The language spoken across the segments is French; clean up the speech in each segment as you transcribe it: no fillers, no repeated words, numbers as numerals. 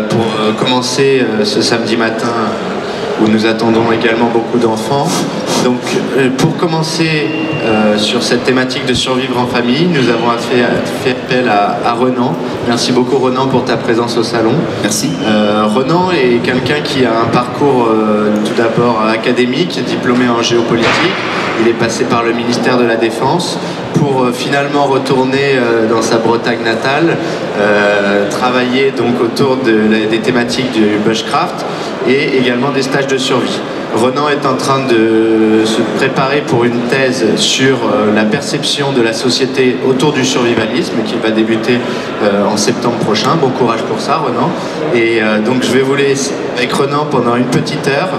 Pour commencer ce samedi matin où nous attendons également beaucoup d'enfants. Donc pour commencer sur cette thématique de survivre en famille, nous avons fait appel à Renan. Merci beaucoup Renan pour ta présence au salon. Merci. Renan est quelqu'un qui a un parcours tout d'abord académique, diplômé en géopolitique. Il est passé par le ministère de la Défense pour finalement retourner dans sa Bretagne natale, travailler donc autour des thématiques du bushcraft et également des stages de survie. Renan est en train de se préparer pour une thèse sur la perception de la société autour du survivalisme qui va débuter en septembre prochain. Bon courage pour ça Renan. Et donc je vais vous laisser avec Renan pendant une petite heure.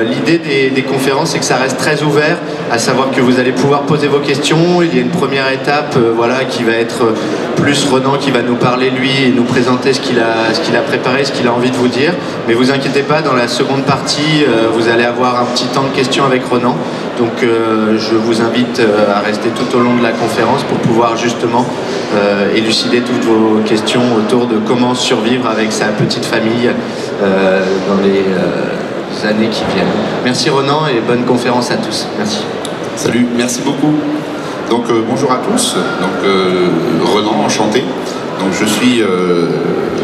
L'idée des conférences c'est que ça reste très ouvert, à savoir que vous allez pouvoir poser vos questions. Il y a une première étape voilà, qui va être plus Renan qui va nous parler lui et nous présenter ce qu'il a préparé, ce qu'il a envie de vous dire. Mais vous inquiétez pas, dans la seconde partie, vous allez avoir un petit temps de questions avec Renan. Donc je vous invite à rester tout au long de la conférence pour pouvoir justement élucider toutes vos questions autour de comment survivre avec sa petite famille dans les années qui viennent. Merci Renan et bonne conférence à tous. Merci. Salut, merci beaucoup. Donc bonjour à tous. Donc Renan, enchanté. Donc je suis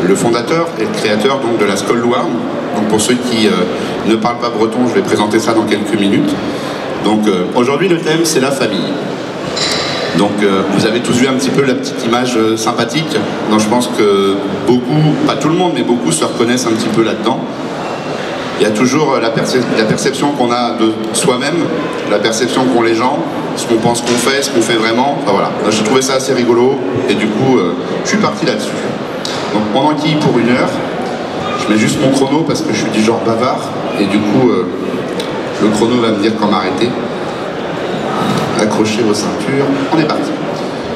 le fondateur et le créateur donc, de la Skol Louarn. Donc pour ceux qui ne parlent pas breton, je vais présenter ça dans quelques minutes. Donc aujourd'hui le thème c'est la famille. Donc vous avez tous vu un petit peu la petite image sympathique. Donc je pense que beaucoup, pas tout le monde, mais beaucoup se reconnaissent un petit peu là-dedans. Il y a toujours la perception qu'on a de soi-même, la perception qu'ont les gens, ce qu'on pense qu'on fait, ce qu'on fait vraiment. Enfin voilà, j'ai trouvé ça assez rigolo et du coup je suis parti là-dessus. Donc on enquille pour 1 heure. Je mets juste mon chrono parce que je suis du genre bavard et du coup le chrono va me dire quand m'arrêter. Accrochez vos ceintures, on est parti.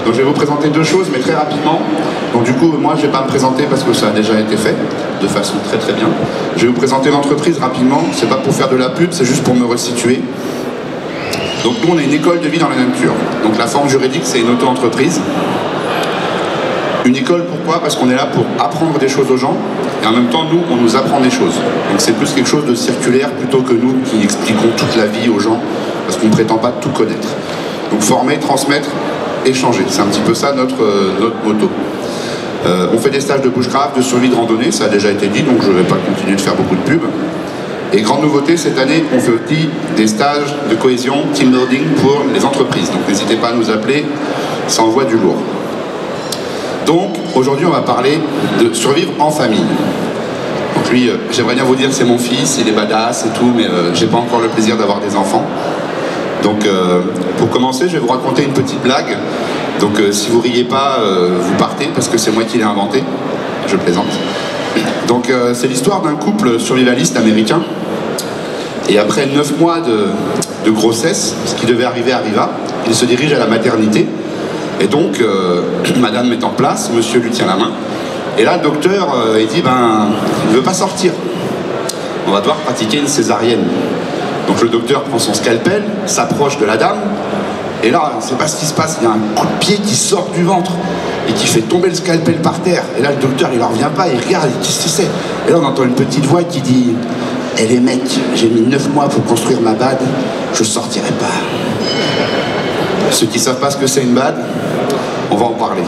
Donc je vais vous présenter 2 choses mais très rapidement. Donc du coup moi je ne vais pas me présenter parce que ça a déjà été fait de façon très très bien. Je vais vous présenter l'entreprise rapidement, c'est pas pour faire de la pub, c'est juste pour me resituer. Donc nous on est une école de vie dans la nature. Donc la forme juridique c'est une auto-entreprise. Une école pourquoi? Parce qu'on est là pour apprendre des choses aux gens et en même temps nous on nous apprend des choses. Donc c'est plus quelque chose de circulaire plutôt que nous qui expliquons toute la vie aux gens parce qu'on ne prétend pas tout connaître. Donc former, transmettre, échanger, c'est un petit peu ça notre motto. On fait des stages de bushcraft, de survie de randonnée, ça a déjà été dit donc je ne vais pas continuer de faire beaucoup de pub. Et grande nouveauté cette année, on fait aussi des stages de cohésion, team building pour les entreprises. Donc n'hésitez pas à nous appeler, ça envoie du lourd. Donc aujourd'hui on va parler de survivre en famille. Donc lui, j'aimerais bien vous dire c'est mon fils, il est badass et tout, mais j'ai pas encore le plaisir d'avoir des enfants. Donc pour commencer, je vais vous raconter une petite blague. Donc si vous riez pas, vous partez parce que c'est moi qui l'ai inventé. Je plaisante. Donc c'est l'histoire d'un couple survivaliste américain. Et après 9 mois de grossesse, ce qui devait arriver arriva, il se dirige à la maternité. Et donc, madame est en place, monsieur lui tient la main. Et là, le docteur, il dit, ben, il ne veut pas sortir. On va devoir pratiquer une césarienne. Donc le docteur prend son scalpel, s'approche de la dame. Et là, on ne sait pas ce qui se passe, il y a un coup de pied qui sort du ventre et qui fait tomber le scalpel par terre. Et là, le docteur, il n'en revient pas, il regarde, il dit, qu'est-ce que c'est? Et là, on entend une petite voix qui dit, eh les mecs, j'ai mis 9 mois pour construire ma bad, je sortirai pas. Ceux qui ne savent pas ce que c'est une BAD, on va en parler.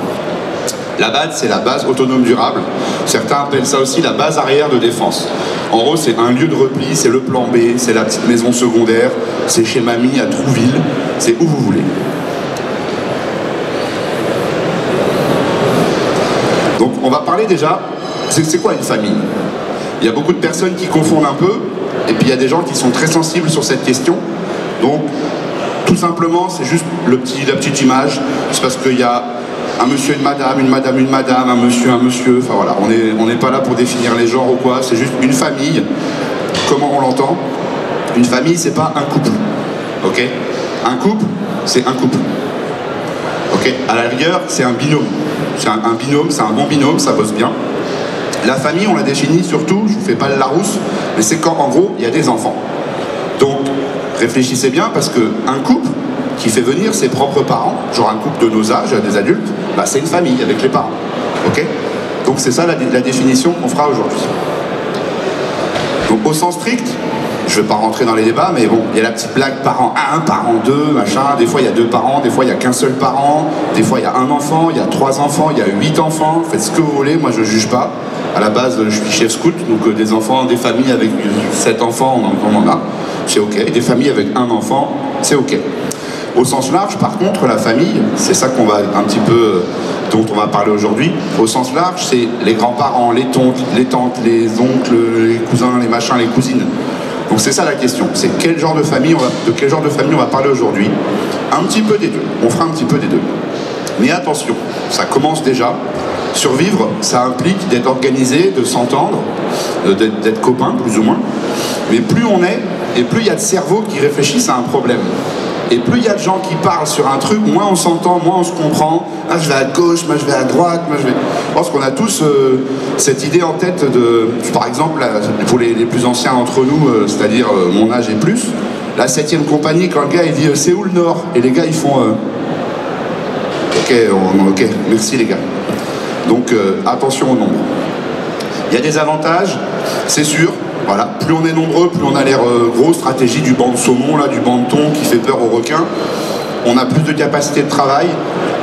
La BAD, c'est la base autonome durable. Certains appellent ça aussi la base arrière de défense. En gros, c'est un lieu de repli, c'est le plan B, c'est la petite maison secondaire, c'est chez mamie à Trouville, c'est où vous voulez. Donc, on va parler déjà, c'est quoi une famille? Il y a beaucoup de personnes qui confondent un peu, et puis il y a des gens qui sont très sensibles sur cette question. Donc, tout simplement, c'est juste la petite image. C'est parce qu'il y a un monsieur, une madame, un monsieur. Enfin voilà, on n'est pas là pour définir les genres ou quoi. C'est juste une famille. Comment on l'entend? Une famille, c'est pas un couple. Ok? Un couple, c'est un couple. Ok? À la rigueur, c'est un binôme. C'est un binôme, c'est un bon binôme, ça bosse bien. La famille, on la définit surtout, je vous fais pas le Larousse, mais c'est quand en gros, il y a des enfants. Donc, réfléchissez bien parce qu'un couple qui fait venir ses propres parents, genre un couple de nos âges, des adultes, bah c'est une famille avec les parents. Ok? Donc c'est ça la définition qu'on fera aujourd'hui. Donc au sens strict, je ne vais pas rentrer dans les débats, mais bon, il y a la petite blague parent 1, parent 2, machin, des fois il y a 2 parents, des fois il n'y a qu'un seul parent, des fois il y a un enfant, il y a 3 enfants, il y a 8 enfants, faites ce que vous voulez, moi je ne juge pas. À la base, je suis chef scout, donc des enfants, des familles avec 7 enfants, on en a, c'est ok. Des familles avec un enfant, c'est ok. Au sens large, par contre, la famille, c'est ça qu'on va un petit peu, dont on va parler aujourd'hui. Au sens large, c'est les grands-parents, les tantes, les oncles, les cousins, les machins, les cousines. Donc c'est ça la question, c'est de quel genre de famille on va parler aujourd'hui. Un petit peu des deux, on fera un petit peu des deux. Mais attention, ça commence déjà. Survivre, ça implique d'être organisé, de s'entendre, d'être copains, plus ou moins. Mais plus on est, et plus il y a de cerveaux qui réfléchissent à un problème. Et plus il y a de gens qui parlent sur un truc, moins on s'entend, moins on se comprend. Ah, je vais à gauche, moi je vais à droite, moi je vais... Je pense qu'on a tous cette idée en tête de... Par exemple, pour les plus anciens d'entre nous, c'est-à-dire mon âge et plus, la 7e compagnie, quand le gars il dit c'est où le nord? Et les gars ils font... Ok, merci les gars. Donc attention au nombre. Il y a des avantages, c'est sûr. Voilà, plus on est nombreux, plus on a l'air gros. Stratégie du banc de saumon, là, du banc de thon qui fait peur aux requins. On a plus de capacité de travail.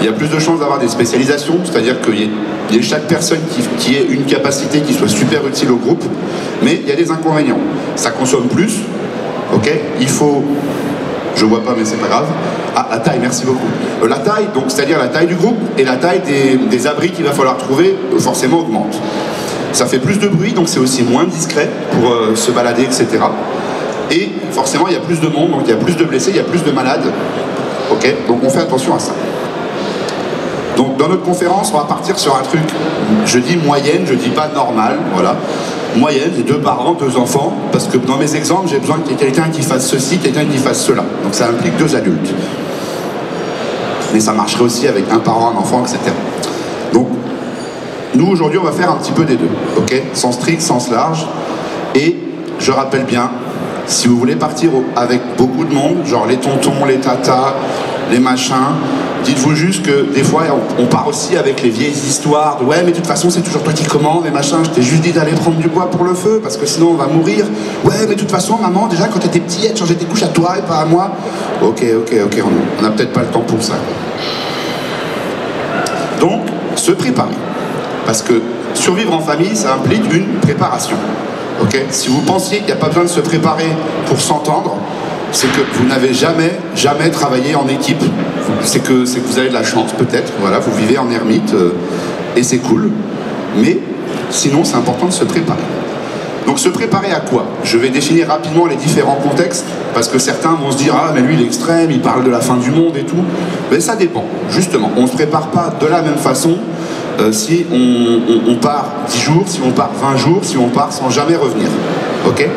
Il y a plus de chances d'avoir des spécialisations, c'est-à-dire qu'il y ait chaque personne qui ait une capacité qui soit super utile au groupe. Mais il y a des inconvénients. Ça consomme plus. Ok, il faut... Je vois pas, mais c'est pas grave. Ah, la taille, merci beaucoup. La taille, donc c'est-à-dire la taille du groupe et la taille des abris qu'il va falloir trouver, forcément augmente. Ça fait plus de bruit, donc c'est aussi moins discret pour se balader, etc. Et forcément, il y a plus de monde, donc il y a plus de blessés, il y a plus de malades. Ok, donc on fait attention à ça. Donc dans notre conférence, on va partir sur un truc, je dis moyenne, je dis pas normal, voilà. Moyenne, j'ai 2 parents, 2 enfants, parce que dans mes exemples, j'ai besoin qu'il y ait quelqu'un qui fasse ceci, quelqu'un qui fasse cela. Donc ça implique 2 adultes. Mais ça marcherait aussi avec un parent, un enfant, etc. Donc, nous, aujourd'hui, on va faire un petit peu des deux, ok? Sens strict, sens large. Et je rappelle bien, si vous voulez partir avec beaucoup de monde, genre les tontons, les tatas, les machins, dites-vous juste que des fois, on part aussi avec les vieilles histoires de « Ouais, mais de toute façon, c'est toujours toi qui commandes, les machins, je t'ai juste dit d'aller prendre du bois pour le feu, parce que sinon on va mourir. Ouais, mais de toute façon, maman, déjà, quand t'étais petit, elle changeait tes couches à toi et pas à moi. » Ok, on n'a peut-être pas le temps pour ça. Donc, se préparer. Parce que survivre en famille, ça implique une préparation. Okay, si vous pensiez qu'il n'y a pas besoin de se préparer pour s'entendre, c'est que vous n'avez jamais travaillé en équipe. C'est que vous avez de la chance, peut-être. Voilà, vous vivez en ermite et c'est cool. Mais sinon, c'est important de se préparer. Donc, se préparer à quoi? Je vais définir rapidement les différents contextes, parce que certains vont se dire « Ah, mais lui, il est extrême, il parle de la fin du monde et tout. » Mais ça dépend, justement. On ne se prépare pas de la même façon si on part 10 jours, si on part 20 jours, si on part sans jamais revenir. Ok?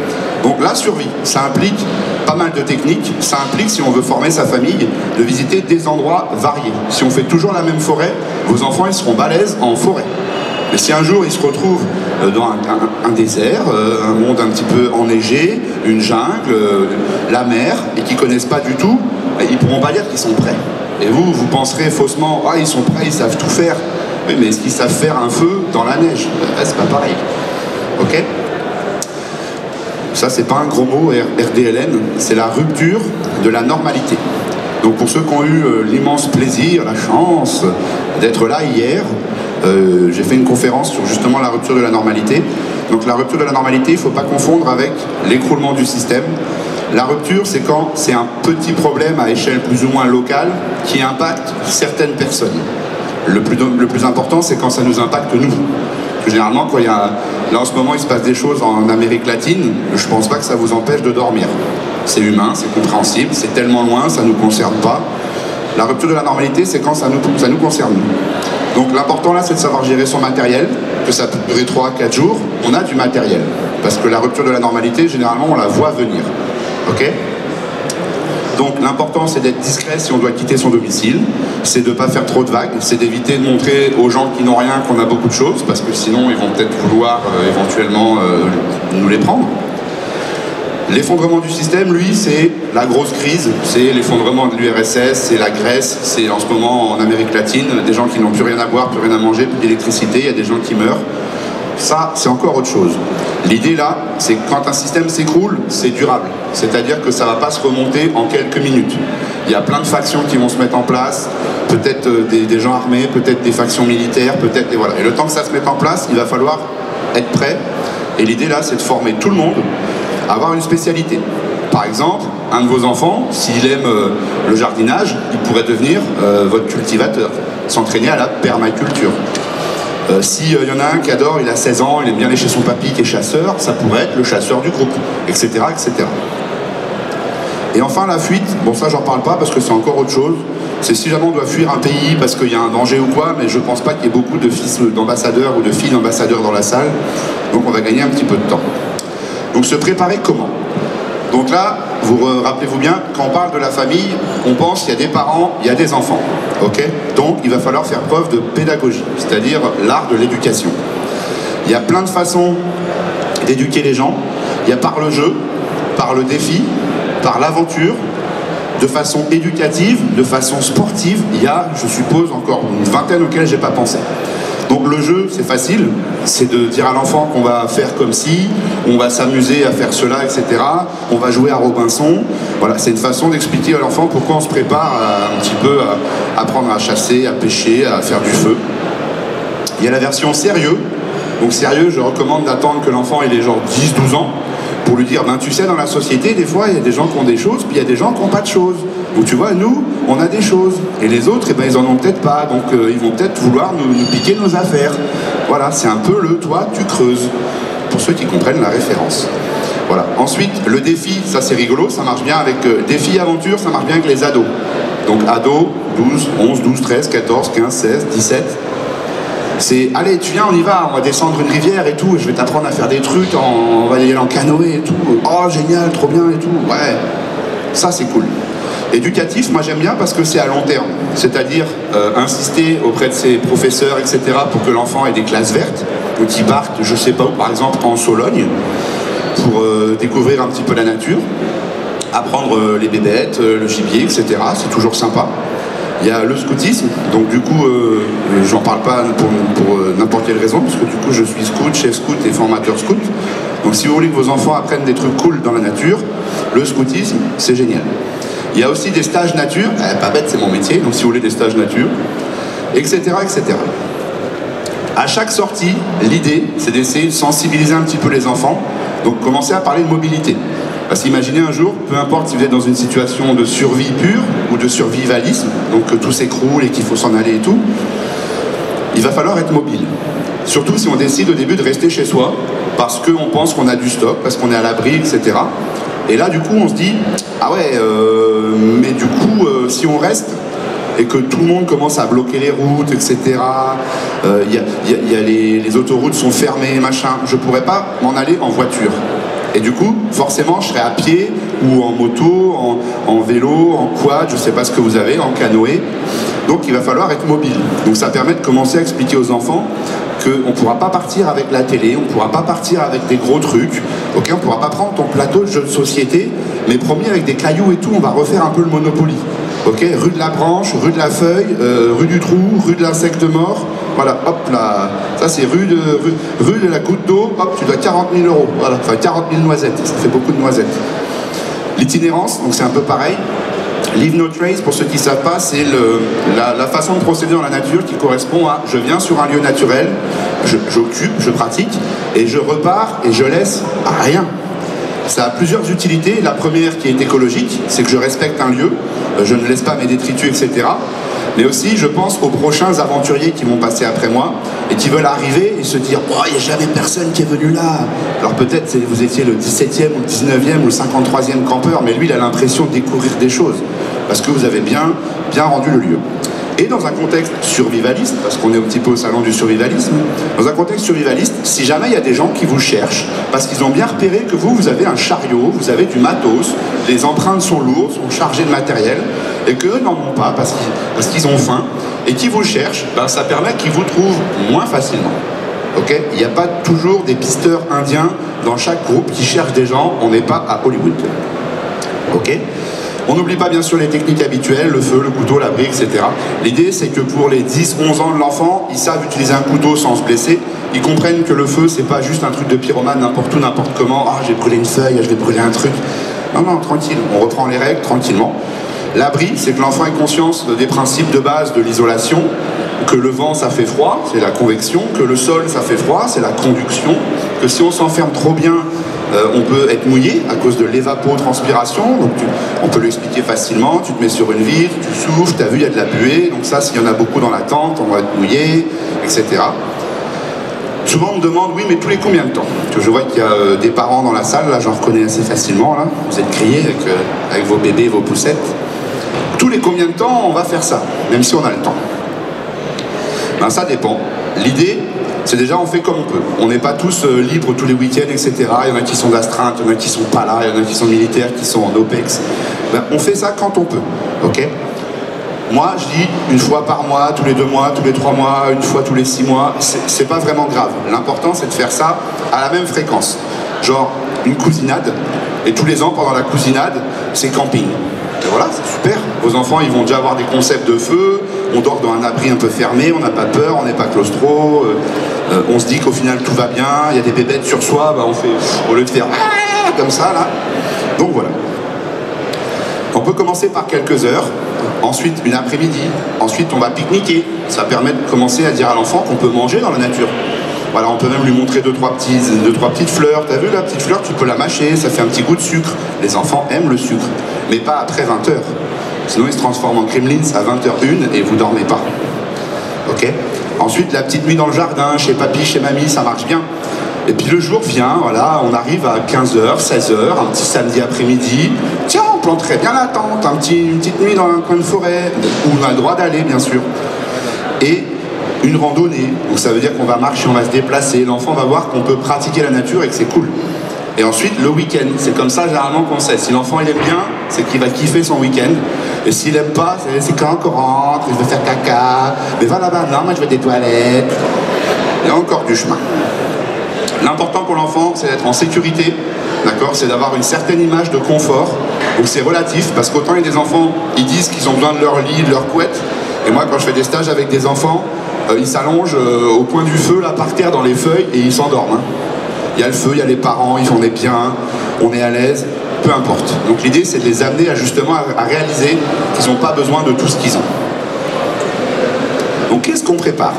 Donc la survie, ça implique pas mal de techniques. Ça implique, si on veut former sa famille, de visiter des endroits variés. Si on fait toujours la même forêt, vos enfants ils seront balèzes en forêt. Mais si un jour ils se retrouvent dans un désert, un monde un petit peu enneigé, une jungle, la mer, et qu'ils ne connaissent pas du tout, ils ne pourront pas dire qu'ils sont prêts. Et vous penserez faussement, ah ils sont prêts, ils savent tout faire. Oui, mais est-ce qu'ils savent faire un feu dans la neige? C'est pas pareil. Ok? Ça, c'est pas un gros mot, RDLN, c'est la rupture de la normalité. Donc pour ceux qui ont eu l'immense plaisir, la chance d'être là hier, j'ai fait une conférence sur justement la rupture de la normalité. Donc la rupture de la normalité, il ne faut pas confondre avec l'écroulement du système. La rupture, c'est quand c'est un petit problème à échelle plus ou moins locale qui impacte certaines personnes. Le plus important, c'est quand ça nous impacte nous. Généralement, quand là en ce moment il se passe des choses en Amérique latine, je pense pas que ça vous empêche de dormir. C'est humain, c'est compréhensible, c'est tellement loin, ça nous concerne pas. La rupture de la normalité, c'est quand ça nous concerne nous. Donc l'important là, c'est de savoir gérer son matériel, que ça peut durer 3-4 jours, on a du matériel. Parce que la rupture de la normalité, généralement, on la voit venir. Ok ? Donc l'important c'est d'être discret si on doit quitter son domicile, c'est de ne pas faire trop de vagues, c'est d'éviter de montrer aux gens qui n'ont rien qu'on a beaucoup de choses, parce que sinon ils vont peut-être vouloir éventuellement nous les prendre. L'effondrement du système, lui, c'est la grosse crise, c'est l'effondrement de l'URSS, c'est la Grèce, c'est en ce moment en Amérique latine, des gens qui n'ont plus rien à boire, plus rien à manger, plus d'électricité, il y a des gens qui meurent. Ça, c'est encore autre chose. L'idée là, c'est que quand un système s'écroule, c'est durable. C'est-à-dire que ça ne va pas se remonter en quelques minutes. Il y a plein de factions qui vont se mettre en place, peut-être des gens armés, peut-être des factions militaires, peut-être... Et voilà. Et le temps que ça se mette en place, il va falloir être prêt. Et l'idée là, c'est de former tout le monde à avoir une spécialité. Par exemple, un de vos enfants, s'il aime le jardinage, il pourrait devenir votre cultivateur, s'entraîner à la permaculture. S'il y en a un qui adore, il a 16 ans, il aime bien aller chez son papy qui est chasseur, ça pourrait être le chasseur du groupe, etc., etc. Et enfin la fuite, bon ça j'en parle pas parce que c'est encore autre chose, c'est si jamais on doit fuir un pays parce qu'il y a un danger ou quoi, mais je pense pas qu'il y ait beaucoup de fils d'ambassadeurs ou de filles d'ambassadeurs dans la salle, donc on va gagner un petit peu de temps. Donc se préparer comment? Donc là, rappelez-vous bien, quand on parle de la famille, on pense qu'il y a des parents, il y a des enfants. Okay, donc il va falloir faire preuve de pédagogie, c'est-à-dire l'art de l'éducation. Il y a plein de façons d'éduquer les gens. Il y a par le jeu, par le défi, par l'aventure, de façon éducative, de façon sportive. Il y a, je suppose, encore une vingtaine auxquelles je n'ai pas pensé. Donc le jeu, c'est facile, c'est de dire à l'enfant qu'on va faire comme si, on va s'amuser à faire cela, etc. On va jouer à Robinson. Voilà, c'est une façon d'expliquer à l'enfant pourquoi on se prépare un petit peu à apprendre à chasser, à pêcher, à faire du feu. Il y a la version sérieux. Donc sérieux, je recommande d'attendre que l'enfant ait les genre 10-12 ans pour lui dire, ben tu sais, dans la société, des fois, il y a des gens qui ont des choses, puis il y a des gens qui n'ont pas de choses. Donc tu vois, nous, on a des choses. Et les autres, eh ben, ils en ont peut-être pas. Donc ils vont peut-être vouloir nous piquer nos affaires. Voilà, c'est un peu le toi, tu creuses. Pour ceux qui comprennent la référence. Voilà. Ensuite, le défi, ça c'est rigolo, ça marche bien avec défi aventure, ça marche bien avec les ados. Donc ados, 12, 11, 12, 13, 14, 15, 16, 17. C'est, allez, tu viens, on y va, on va descendre une rivière et tout, je vais t'apprendre à faire des trucs, on va y aller en canoë et tout. Oh, génial, trop bien et tout. Ouais, ça c'est cool. Éducatif, moi j'aime bien parce que c'est à long terme. C'est-à-dire insister auprès de ses professeurs, etc. pour que l'enfant ait des classes vertes, donc il parte, je sais pas où, par exemple en Sologne, pour découvrir un petit peu la nature, apprendre les bébêtes, le gibier, etc. C'est toujours sympa. Il y a le scoutisme, donc du coup, j'en parle pas pour n'importe quelle raison, parce que du coup, je suis scout, chef scout et formateur scout. Donc si vous voulez que vos enfants apprennent des trucs cool dans la nature, le scoutisme, c'est génial. Il y a aussi des stages nature, pas bête, c'est mon métier, donc si vous voulez des stages nature, etc., etc. À chaque sortie, l'idée, c'est d'essayer de sensibiliser un petit peu les enfants, donc commencer à parler de mobilité. Parce qu'imaginez un jour, peu importe si vous êtes dans une situation de survie pure ou de survivalisme, donc que tout s'écroule et qu'il faut s'en aller et tout, il va falloir être mobile. Surtout si on décide au début de rester chez soi, parce qu'on pense qu'on a du stock, parce qu'on est à l'abri, etc. Et là, du coup, on se dit, ah ouais, mais du coup, si on reste, et que tout le monde commence à bloquer les routes, etc. Les autoroutes sont fermées, machin, je pourrais pas m'en aller en voiture. Et du coup, forcément, je serai à pied ou en moto, en vélo, en quad, je sais pas ce que vous avez, en canoë. Donc il va falloir être mobile. Donc ça permet de commencer à expliquer aux enfants qu'on ne pourra pas partir avec la télé, on ne pourra pas partir avec des gros trucs, okay, on ne pourra pas prendre ton plateau de jeux de société, mais promis avec des cailloux et tout, on va refaire un peu le Monopoly. Okay, rue de la branche, rue de la feuille, rue du trou, rue de l'insecte mort, voilà, hop là, ça c'est rue de la goutte d'eau, hop, tu dois 40 000 €, voilà, enfin 40 000 noisettes, ça fait beaucoup de noisettes. L'itinérance, donc c'est un peu pareil. Leave no trace, pour ceux qui ne savent pas, c'est la façon de procéder dans la nature qui correspond à je viens sur un lieu naturel, j'occupe, je pratique, et je repars et je laisse rien. Ça a plusieurs utilités. La première, qui est écologique, c'est que je respecte un lieu, je ne laisse pas mes détritus, etc. Mais aussi, je pense aux prochains aventuriers qui vont passer après moi et qui veulent arriver et se dire « Oh, il n'y a jamais personne qui est venu là !» Alors peut-être vous étiez le 17e ou le 19e ou le 53e campeur, mais lui, il a l'impression de découvrir des choses parce que vous avez bien rendu le lieu. Et dans un contexte survivaliste, parce qu'on est un petit peu au salon du survivalisme, dans un contexte survivaliste, si jamais il y a des gens qui vous cherchent, parce qu'ils ont bien repéré que vous avez un chariot, vous avez du matos, les empreintes sont lourdes, sont chargées de matériel, et qu'eux n'en ont pas parce qu'ils ont faim, et qui vous cherchent, ben ça permet qu'ils vous trouvent moins facilement. ok? Il n'y a pas toujours des pisteurs indiens dans chaque groupe qui cherchent des gens, on n'est pas à Hollywood. Ok? On n'oublie pas bien sûr les techniques habituelles, le feu, le couteau, la brique, etc. L'idée c'est que pour les 10-11 ans de l'enfant, ils savent utiliser un couteau sans se blesser. Ils comprennent que le feu c'est pas juste un truc de pyromane n'importe où, n'importe comment. Ah, j'ai brûlé une feuille, je vais brûler un truc. Non, non, tranquille, on reprend les règles tranquillement. L'abri, c'est que l'enfant ait conscience des principes de base de l'isolation, que le vent ça fait froid, c'est la convection, que le sol ça fait froid, c'est la conduction, que si on s'enferme trop bien, on peut être mouillé à cause de l'évapotranspiration, donc on peut l'expliquer facilement, tu te mets sur une vitre, tu souffles, tu as vu, il y a de la buée, donc ça, s'il y en a beaucoup dans la tente, on va être mouillé, etc. Souvent on me demande, oui, mais tous les combien de temps? Que je vois qu'il y a des parents dans la salle, là j'en reconnais assez facilement, là, vous êtes criés avec vos bébés, vos poussettes. Tous les combien de temps on va faire ça, même si on a le temps? Ben, ça dépend. L'idée, c'est déjà on fait comme on peut. On n'est pas tous libres tous les week-ends, etc. Il y en a qui sont d'astreinte, il y en a qui sont pas là, il y en a qui sont militaires, qui sont en OPEX. Ben, on fait ça quand on peut, ok? Moi, je dis une fois par mois, tous les 2 mois, tous les 3 mois, une fois tous les 6 mois, c'est pas vraiment grave. L'important, c'est de faire ça à la même fréquence. Genre, une cousinade, et tous les ans, pendant la cousinade, c'est camping. Et voilà, c'est super. Vos enfants, ils vont déjà avoir des concepts de feu, on dort dans un abri un peu fermé, on n'a pas peur, on n'est pas claustro, on se dit qu'au final tout va bien, il y a des bébêtes sur soi, bah on fait, au lieu de faire comme ça, là. Donc voilà. On peut commencer par quelques heures, ensuite une après-midi, ensuite on va pique-niquer. Ça permet de commencer à dire à l'enfant qu'on peut manger dans la nature. Voilà, on peut même lui montrer 2-3 petites fleurs. T'as vu la petite fleur, tu peux la mâcher, ça fait un petit goût de sucre. Les enfants aiment le sucre, mais pas après 20h. Sinon ils se transforment en gremlins à 20h01 et vous dormez pas. Ok? Ensuite la petite nuit dans le jardin, chez papy, chez mamie, ça marche bien. Et puis le jour vient, voilà, on arrive à 15h, 16h, un petit samedi après-midi. Tiens, on planterait bien la tente, une petite nuit dans un coin de forêt, où on a le droit d'aller bien sûr. Et une randonnée, donc ça veut dire qu'on va marcher, on va se déplacer, l'enfant va voir qu'on peut pratiquer la nature et que c'est cool. Et ensuite le week-end, c'est comme ça généralement qu'on sait. Si l'enfant il aime bien, c'est qu'il va kiffer son week-end. Et s'il aime pas, c'est quand on rentre, il veut faire caca, mais va là-bas, non, moi je veux des toilettes. Il y a encore du chemin. L'important pour l'enfant, c'est d'être en sécurité, d'accord? C'est d'avoir une certaine image de confort. Donc c'est relatif, parce qu'autant il y a des enfants, ils disent qu'ils ont besoin de leur lit, de leur couette. Et moi, quand je fais des stages avec des enfants, ils s'allongent au coin du feu, là, par terre, dans les feuilles, et ils s'endorment. Hein. Il y a le feu, il y a les parents, on est bien, on est à l'aise, peu importe. Donc l'idée, c'est de les amener à, justement à réaliser qu'ils n'ont pas besoin de tout ce qu'ils ont. Donc qu'est-ce qu'on prépare?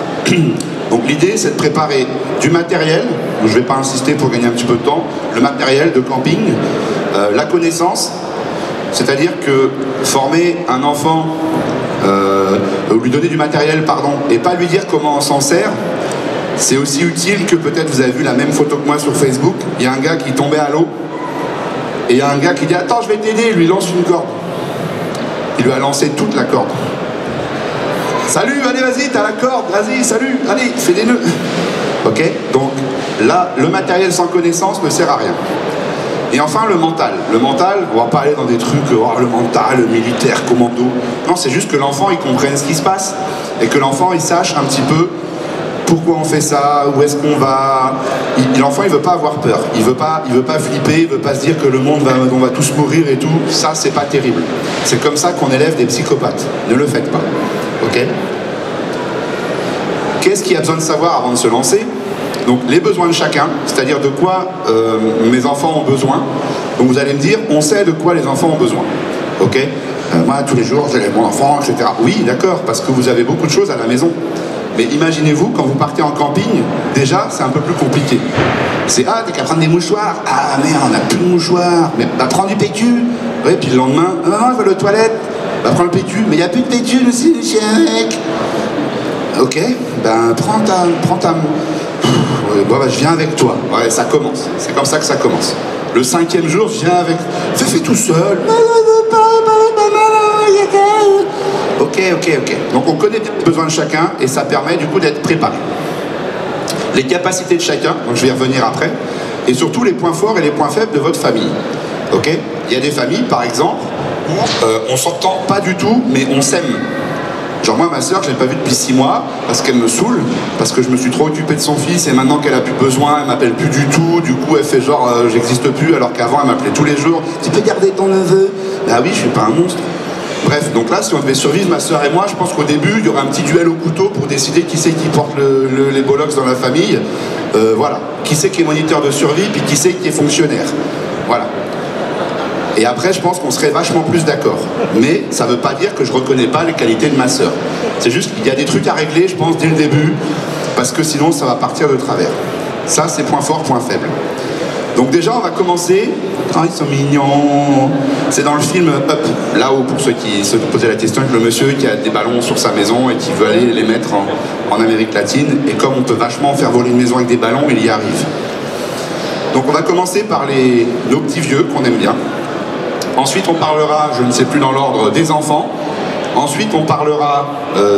Donc l'idée, c'est de préparer du matériel, donc je ne vais pas insister pour gagner un petit peu de temps, le matériel de camping, la connaissance, c'est-à-dire que former un enfant, lui donner du matériel, pardon, et pas lui dire comment on s'en sert, c'est aussi utile que peut-être vous avez vu la même photo que moi sur Facebook, il y a un gars qui tombait à l'eau, et il y a un gars qui dit « Attends, je vais t'aider », il lui lance une corde. Il lui a lancé toute la corde. Salut, allez, vas-y, t'as la corde, vas-y, salut, allez, fais des nœuds. Ok? Donc là, le matériel sans connaissance ne sert à rien. Et enfin, le mental. Le mental, on va pas aller dans des trucs, oh, le mental, le militaire, commando. Non, c'est juste que l'enfant, il comprenne ce qui se passe. Et que l'enfant, il sache un petit peu pourquoi on fait ça, où est-ce qu'on va. L'enfant, il veut pas avoir peur. Il veut pas flipper, il veut pas se dire que le monde on va tous mourir et tout. Ça, c'est pas terrible. C'est comme ça qu'on élève des psychopathes. Ne le faites pas. Ok? Qu'est-ce qu'il y a besoin de savoir avant de se lancer? Donc les besoins de chacun, c'est-à-dire de quoi mes enfants ont besoin. Donc vous allez me dire, on sait de quoi les enfants ont besoin. Ok? Moi, tous les jours, j'élève mon enfant, etc. Oui, d'accord, parce que vous avez beaucoup de choses à la maison. Mais imaginez-vous, quand vous partez en camping, déjà, c'est un peu plus compliqué. C'est, ah, t'as qu'à prendre des mouchoirs. Ah, merde, on n'a plus de mouchoirs. Mais bah, prends du PQ. Ouais, puis le lendemain, non, je veux le toilette. Bah, prends le PQ. Mais il n'y a plus de PQ, monsieur le chèque. Ok, ben, prends ta... Bon, bah, je viens avec toi. Ouais, ça commence. C'est comme ça que ça commence. Le 5e jour, je viens avec... Fais tout seul. Ok. Donc on connaît les besoins de chacun et ça permet du coup d'être préparé. Les capacités de chacun, donc je vais y revenir après, et surtout les points forts et les points faibles de votre famille. Ok? Il y a des familles, par exemple, où on s'entend pas du tout, mais on s'aime. Genre moi, ma soeur, je l'ai pas vue depuis 6 mois parce qu'elle me saoule, parce que je me suis trop occupé de son fils et maintenant qu'elle a plus besoin, elle m'appelle plus du tout. Du coup, elle fait genre j'existe plus, alors qu'avant elle m'appelait tous les jours. Tu peux garder ton neveu? Bah oui, je suis pas un monstre. Bref, donc là, si on devait survivre, ma soeur et moi, je pense qu'au début, il y aurait un petit duel au couteau pour décider qui c'est qui porte les bollocks dans la famille. Voilà. Qui c'est qui est moniteur de survie, puis qui c'est qui est fonctionnaire. Voilà. Et après, je pense qu'on serait vachement plus d'accord. Mais ça ne veut pas dire que je ne reconnais pas les qualités de ma sœur. C'est juste qu'il y a des trucs à régler, je pense, dès le début, parce que sinon, ça va partir de travers. Ça, c'est point fort, point faible. Donc déjà, on va commencer... Oh, ils sont mignons. C'est dans le film Up, là où, pour ceux qui se posaient la question, avec le monsieur qui a des ballons sur sa maison et qui veut aller les mettre en Amérique latine. Et comme on peut vachement faire voler une maison avec des ballons, il y arrive. Donc on va commencer par nos petits vieux qu'on aime bien. Ensuite, on parlera, je ne sais plus dans l'ordre, des enfants. Ensuite, on parlera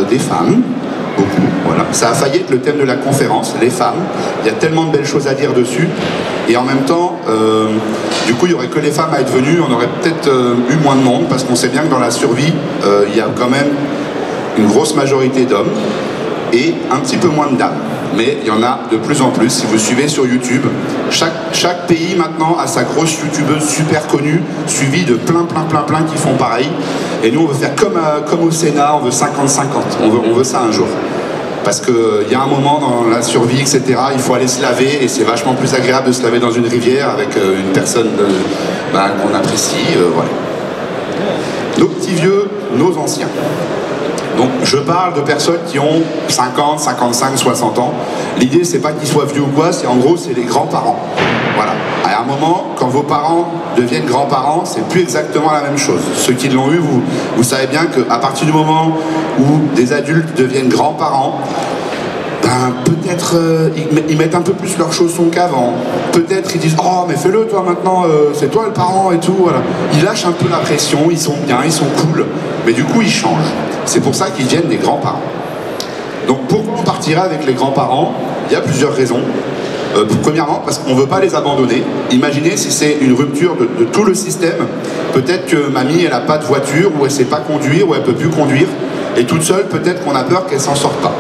des femmes. Beaucoup, voilà. Ça a failli être le thème de la conférence, les femmes. Il y a tellement de belles choses à dire dessus. Et en même temps, du coup, il n'y aurait que les femmes à être venues. On aurait peut-être eu moins de monde, parce qu'on sait bien que dans la survie, il y a quand même une grosse majorité d'hommes et un petit peu moins de dames. Mais il y en a de plus en plus. Si vous suivez sur YouTube, chaque pays maintenant a sa grosse youtubeuse super connue, suivie de plein qui font pareil. Et nous, on veut faire comme au Sénat, on veut 50-50. On veut ça un jour. Parce qu'il y a un moment dans la survie, etc., il faut aller se laver, et c'est vachement plus agréable de se laver dans une rivière avec une personne qu'on apprécie. Voilà. Nos petits vieux, nos anciens. Donc je parle de personnes qui ont 50, 55, 60 ans. L'idée, c'est pas qu'ils soient vieux ou quoi, c'est en gros, c'est les grands-parents. Voilà. À un moment, quand vos parents deviennent grands-parents, c'est plus exactement la même chose. Ceux qui l'ont eu, vous savez bien qu'à partir du moment où des adultes deviennent grands-parents, ben, peut-être ils mettent un peu plus leurs chaussons qu'avant. Peut-être ils disent « Oh, mais fais-le toi maintenant, c'est toi le parent et tout. » Voilà. Ils lâchent un peu la pression, ils sont bien, ils sont cool. Mais du coup, ils changent. C'est pour ça qu'ils deviennent des grands-parents. Donc pourquoi on partira avec les grands-parents? Il y a plusieurs raisons. Premièrement, parce qu'on ne veut pas les abandonner. Imaginez si c'est une rupture de tout le système. Peut-être que mamie, elle n'a pas de voiture, ou elle ne sait pas conduire, ou elle ne peut plus conduire. Et toute seule, peut-être qu'on a peur qu'elle s'en sorte pas.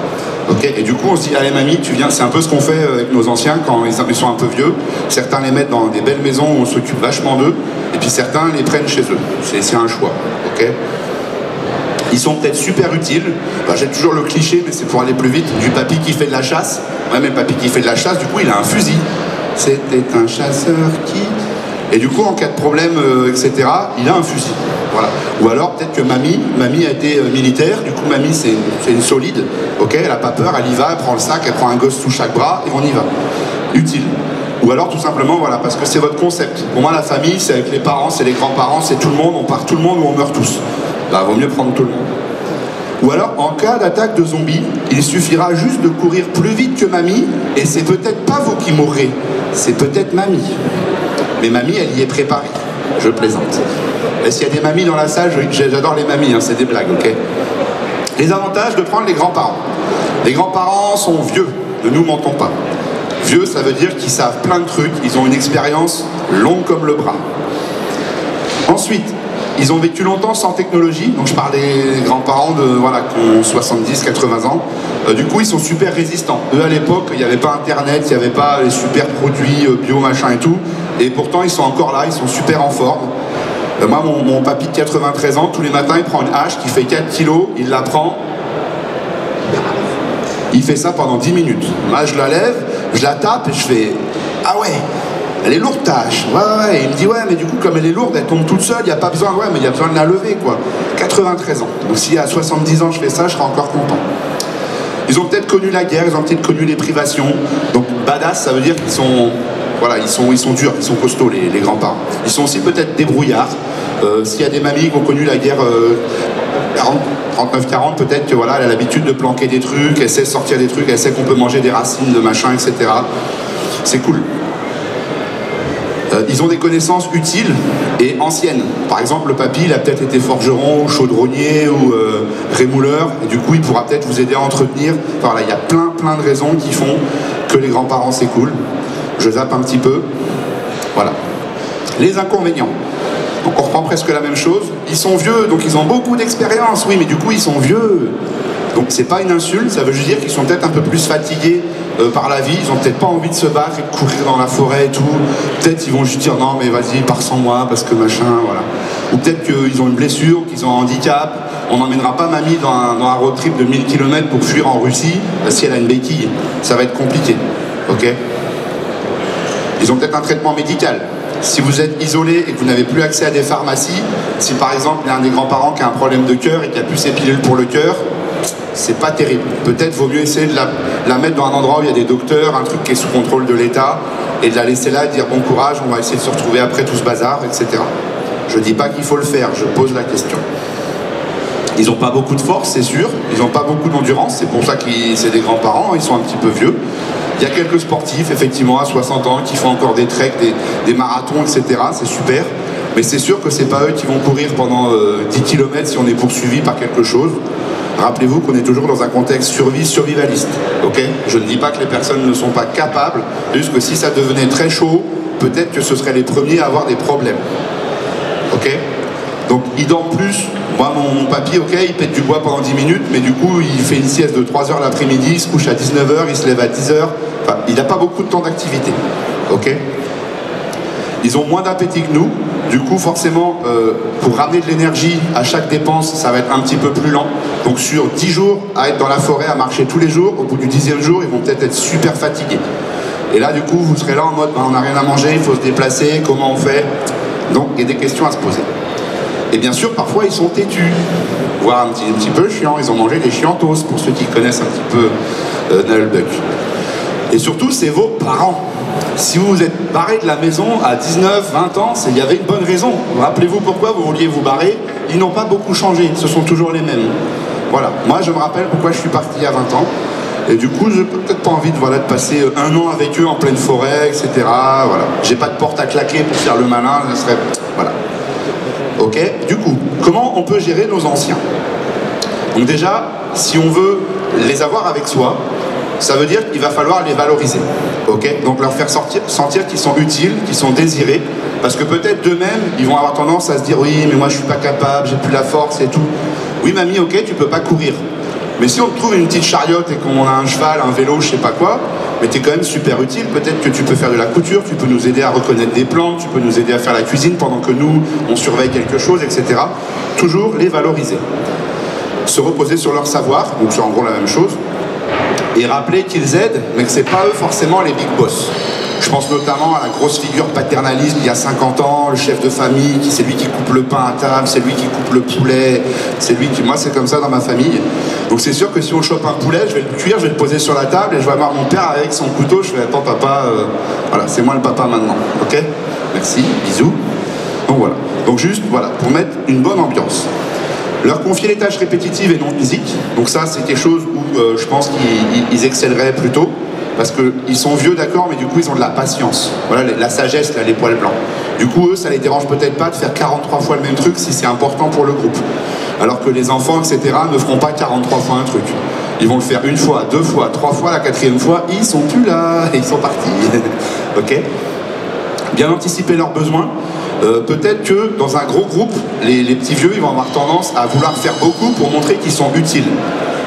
Okay, et du coup, on se dit, allez mamie, tu viens. C'est un peu ce qu'on fait avec nos anciens quand ils sont un peu vieux. Certains les mettent dans des belles maisons où on s'occupe vachement d'eux. Et puis certains les prennent chez eux. C'est un choix. Okay, ils sont peut-être super utiles. Ben, j'ai toujours le cliché, mais c'est pour aller plus vite, du papy qui fait de la chasse. Ouais, mais papy qui fait de la chasse, du coup, il a un fusil. C'était un chasseur qui... Et du coup, en cas de problème, etc., il a un fusil. Voilà. Ou alors, peut-être que mamie a été militaire, du coup, mamie, c'est une solide. Ok, elle n'a pas peur, elle y va, elle prend le sac, elle prend un gosse sous chaque bras, et on y va. Utile. Ou alors, tout simplement, voilà, parce que c'est votre concept. Pour moi, la famille, c'est avec les parents, c'est les grands-parents, c'est tout le monde, on part tout le monde ou on meurt tous. Bah, vaut mieux prendre tout le monde. Ou alors, en cas d'attaque de zombies, il suffira juste de courir plus vite que mamie, et c'est peut-être pas vous qui mourrez, c'est peut-être mamie. Mais mamie, elle y est préparée. Je plaisante. Et s'il y a des mamies dans la salle, j'adore les mamies, hein, c'est des blagues, ok? Les avantages de prendre les grands-parents. Les grands-parents sont vieux, ne nous mentons pas. Vieux, ça veut dire qu'ils savent plein de trucs, ils ont une expérience longue comme le bras. Ensuite, ils ont vécu longtemps sans technologie, donc je parle des grands-parents voilà, qui ont 70, 80 ans. Du coup, ils sont super résistants. Eux, à l'époque, il n'y avait pas Internet, il n'y avait pas les super produits bio, machin et tout. Et pourtant, ils sont encore là, ils sont super en forme. Moi, mon papy de 93 ans, tous les matins, il prend une hache qui fait 4 kilos, il la prend. Il fait ça pendant 10 minutes. Moi, je la lève, je la tape et je fais « Ah ouais, elle est lourde ta hache. » Ouais. Et il me dit « Ouais, mais du coup, comme elle est lourde, elle tombe toute seule, il n'y a pas besoin. » Ouais, mais il y a besoin de la lever, quoi. 93 ans. Donc si à 70 ans, je fais ça, je serai encore content. Ils ont peut-être connu la guerre, ils ont peut-être connu les privations. Donc badass, ça veut dire qu'ils sont... Voilà, ils sont durs, ils sont costauds, les grands-parents. Ils sont aussi peut-être débrouillards. S'il y a des mamies qui ont connu la guerre 39-40, peut-être que voilà, elle a l'habitude de planquer des trucs, elle sait sortir des trucs, elle sait qu'on peut manger des racines, de machin, etc. C'est cool. Ils ont des connaissances utiles et anciennes. Par exemple, le papy, il a peut-être été forgeron, ou chaudronnier, ou rémouleur, et du coup, il pourra peut-être vous aider à entretenir. Enfin, voilà, il y a plein de raisons qui font que les grands-parents, c'est cool. Je zappe un petit peu. Voilà. Les inconvénients. Donc on reprend presque la même chose. Ils sont vieux, donc ils ont beaucoup d'expérience. Oui, mais du coup, ils sont vieux. Donc c'est pas une insulte, ça veut juste dire qu'ils sont peut-être un peu plus fatigués par la vie. Ils ont peut-être pas envie de se battre et de courir dans la forêt et tout. Peut-être ils vont juste dire non, mais vas-y, pars sans moi parce que machin, voilà. Ou peut-être qu'ils ont une blessure, qu'ils ont un handicap. On n'emmènera pas mamie dans un road trip de 1000 km pour fuir en Russie si elle a une béquille. Ça va être compliqué. Ok ? Ils ont peut-être un traitement médical. Si vous êtes isolé et que vous n'avez plus accès à des pharmacies, si par exemple il y a un des grands-parents qui a un problème de cœur et qui a plus ses pilules pour le cœur, c'est pas terrible. Peut-être vaut mieux essayer de la mettre dans un endroit où il y a des docteurs, un truc qui est sous contrôle de l'État, et de la laisser là, de dire bon courage, on va essayer de se retrouver après tout ce bazar, etc. Je dis pas qu'il faut le faire, je pose la question. Ils n'ont pas beaucoup de force, c'est sûr, ils n'ont pas beaucoup d'endurance, c'est pour ça que c'est des grands-parents, ils sont un petit peu vieux. Il y a quelques sportifs, effectivement, à 60 ans, qui font encore des treks, des marathons, etc. C'est super. Mais c'est sûr que c'est pas eux qui vont courir pendant 10 km si on est poursuivi par quelque chose. Rappelez-vous qu'on est toujours dans un contexte survivaliste. Okay ? Je ne dis pas que les personnes ne sont pas capables, juste que si ça devenait très chaud, peut-être que ce seraient les premiers à avoir des problèmes. Ok ? Donc, il dort plus. Moi, mon papy, ok, il pète du bois pendant 10 minutes, mais du coup, il fait une sieste de 3 heures l'après-midi, il se couche à 19 h, il se lève à 10 h. Enfin, il n'a pas beaucoup de temps d'activité. Ok ? Ils ont moins d'appétit que nous. Du coup, forcément, pour ramener de l'énergie à chaque dépense, ça va être un petit peu plus lent. Donc, sur 10 jours, à être dans la forêt, à marcher tous les jours, au bout du 10e jour, ils vont peut-être être super fatigués. Et là, du coup, vous serez là en mode, on n'a rien à manger, il faut se déplacer, comment on fait ? Donc, il y a des questions à se poser. Et bien sûr, parfois, ils sont têtus, voire un petit peu chiants. Ils ont mangé des chiantos, pour ceux qui connaissent un petit peu Nullbuck. Et surtout, c'est vos parents. Si vous vous êtes barré de la maison à 19, 20 ans, il y avait une bonne raison. Rappelez-vous pourquoi vous vouliez vous barrer. Ils n'ont pas beaucoup changé, ce sont toujours les mêmes. Voilà. Moi, je me rappelle pourquoi je suis parti il y a 20 ans. Et du coup, je n'ai peut-être pas envie de passer un an avec eux en pleine forêt, etc. Voilà. J'ai pas de porte à claquer pour faire le malin. Ça serait... Voilà. Ok ? Du coup, comment on peut gérer nos anciens ? Donc déjà, si on veut les avoir avec soi, ça veut dire qu'il va falloir les valoriser. Ok ? Donc leur faire sentir qu'ils sont utiles, qu'ils sont désirés, parce que peut-être d'eux-mêmes, ils vont avoir tendance à se dire « Oui, mais moi je suis pas capable, j'ai plus la force et tout. » Oui, mamie, ok, tu peux pas courir. Mais si on te trouve une petite chariote et qu'on a un cheval, un vélo, je sais pas quoi, mais t'es quand même super utile, peut-être que tu peux faire de la couture, tu peux nous aider à reconnaître des plantes, tu peux nous aider à faire la cuisine pendant que nous, on surveille quelque chose, etc. Toujours les valoriser. Se reposer sur leur savoir, donc c'est en gros la même chose, et rappeler qu'ils aident, mais que c'est pas eux forcément les big boss. Je pense notamment à la grosse figure paternaliste il y a 50 ans, le chef de famille, c'est lui qui coupe le pain à table, c'est lui qui coupe le poulet, c'est lui qui... Moi, c'est comme ça dans ma famille. Donc c'est sûr que si on chope un poulet, je vais le cuire, je vais le poser sur la table et je vais voir mon père avec son couteau, je fais « Attends papa, voilà, c'est moi le papa maintenant. » Ok ? Merci, bisous. Donc voilà. Donc juste, voilà, pour mettre une bonne ambiance. Leur confier les tâches répétitives et non physiques. Donc ça, c'est quelque chose où je pense qu'ils excelleraient plutôt. Parce qu'ils sont vieux, d'accord, mais du coup, ils ont de la patience. Voilà, la sagesse, là, les poils blancs. Du coup, eux, ça les dérange peut-être pas de faire 43 fois le même truc si c'est important pour le groupe. Alors que les enfants, etc., ne feront pas 43 fois un truc. Ils vont le faire une fois, 2 fois, 3 fois, la 4e fois, ils sont plus là, et ils sont partis. Ok ? Bien anticiper leurs besoins. Peut-être que dans un gros groupe, les petits vieux, ils vont avoir tendance à vouloir faire beaucoup pour montrer qu'ils sont utiles.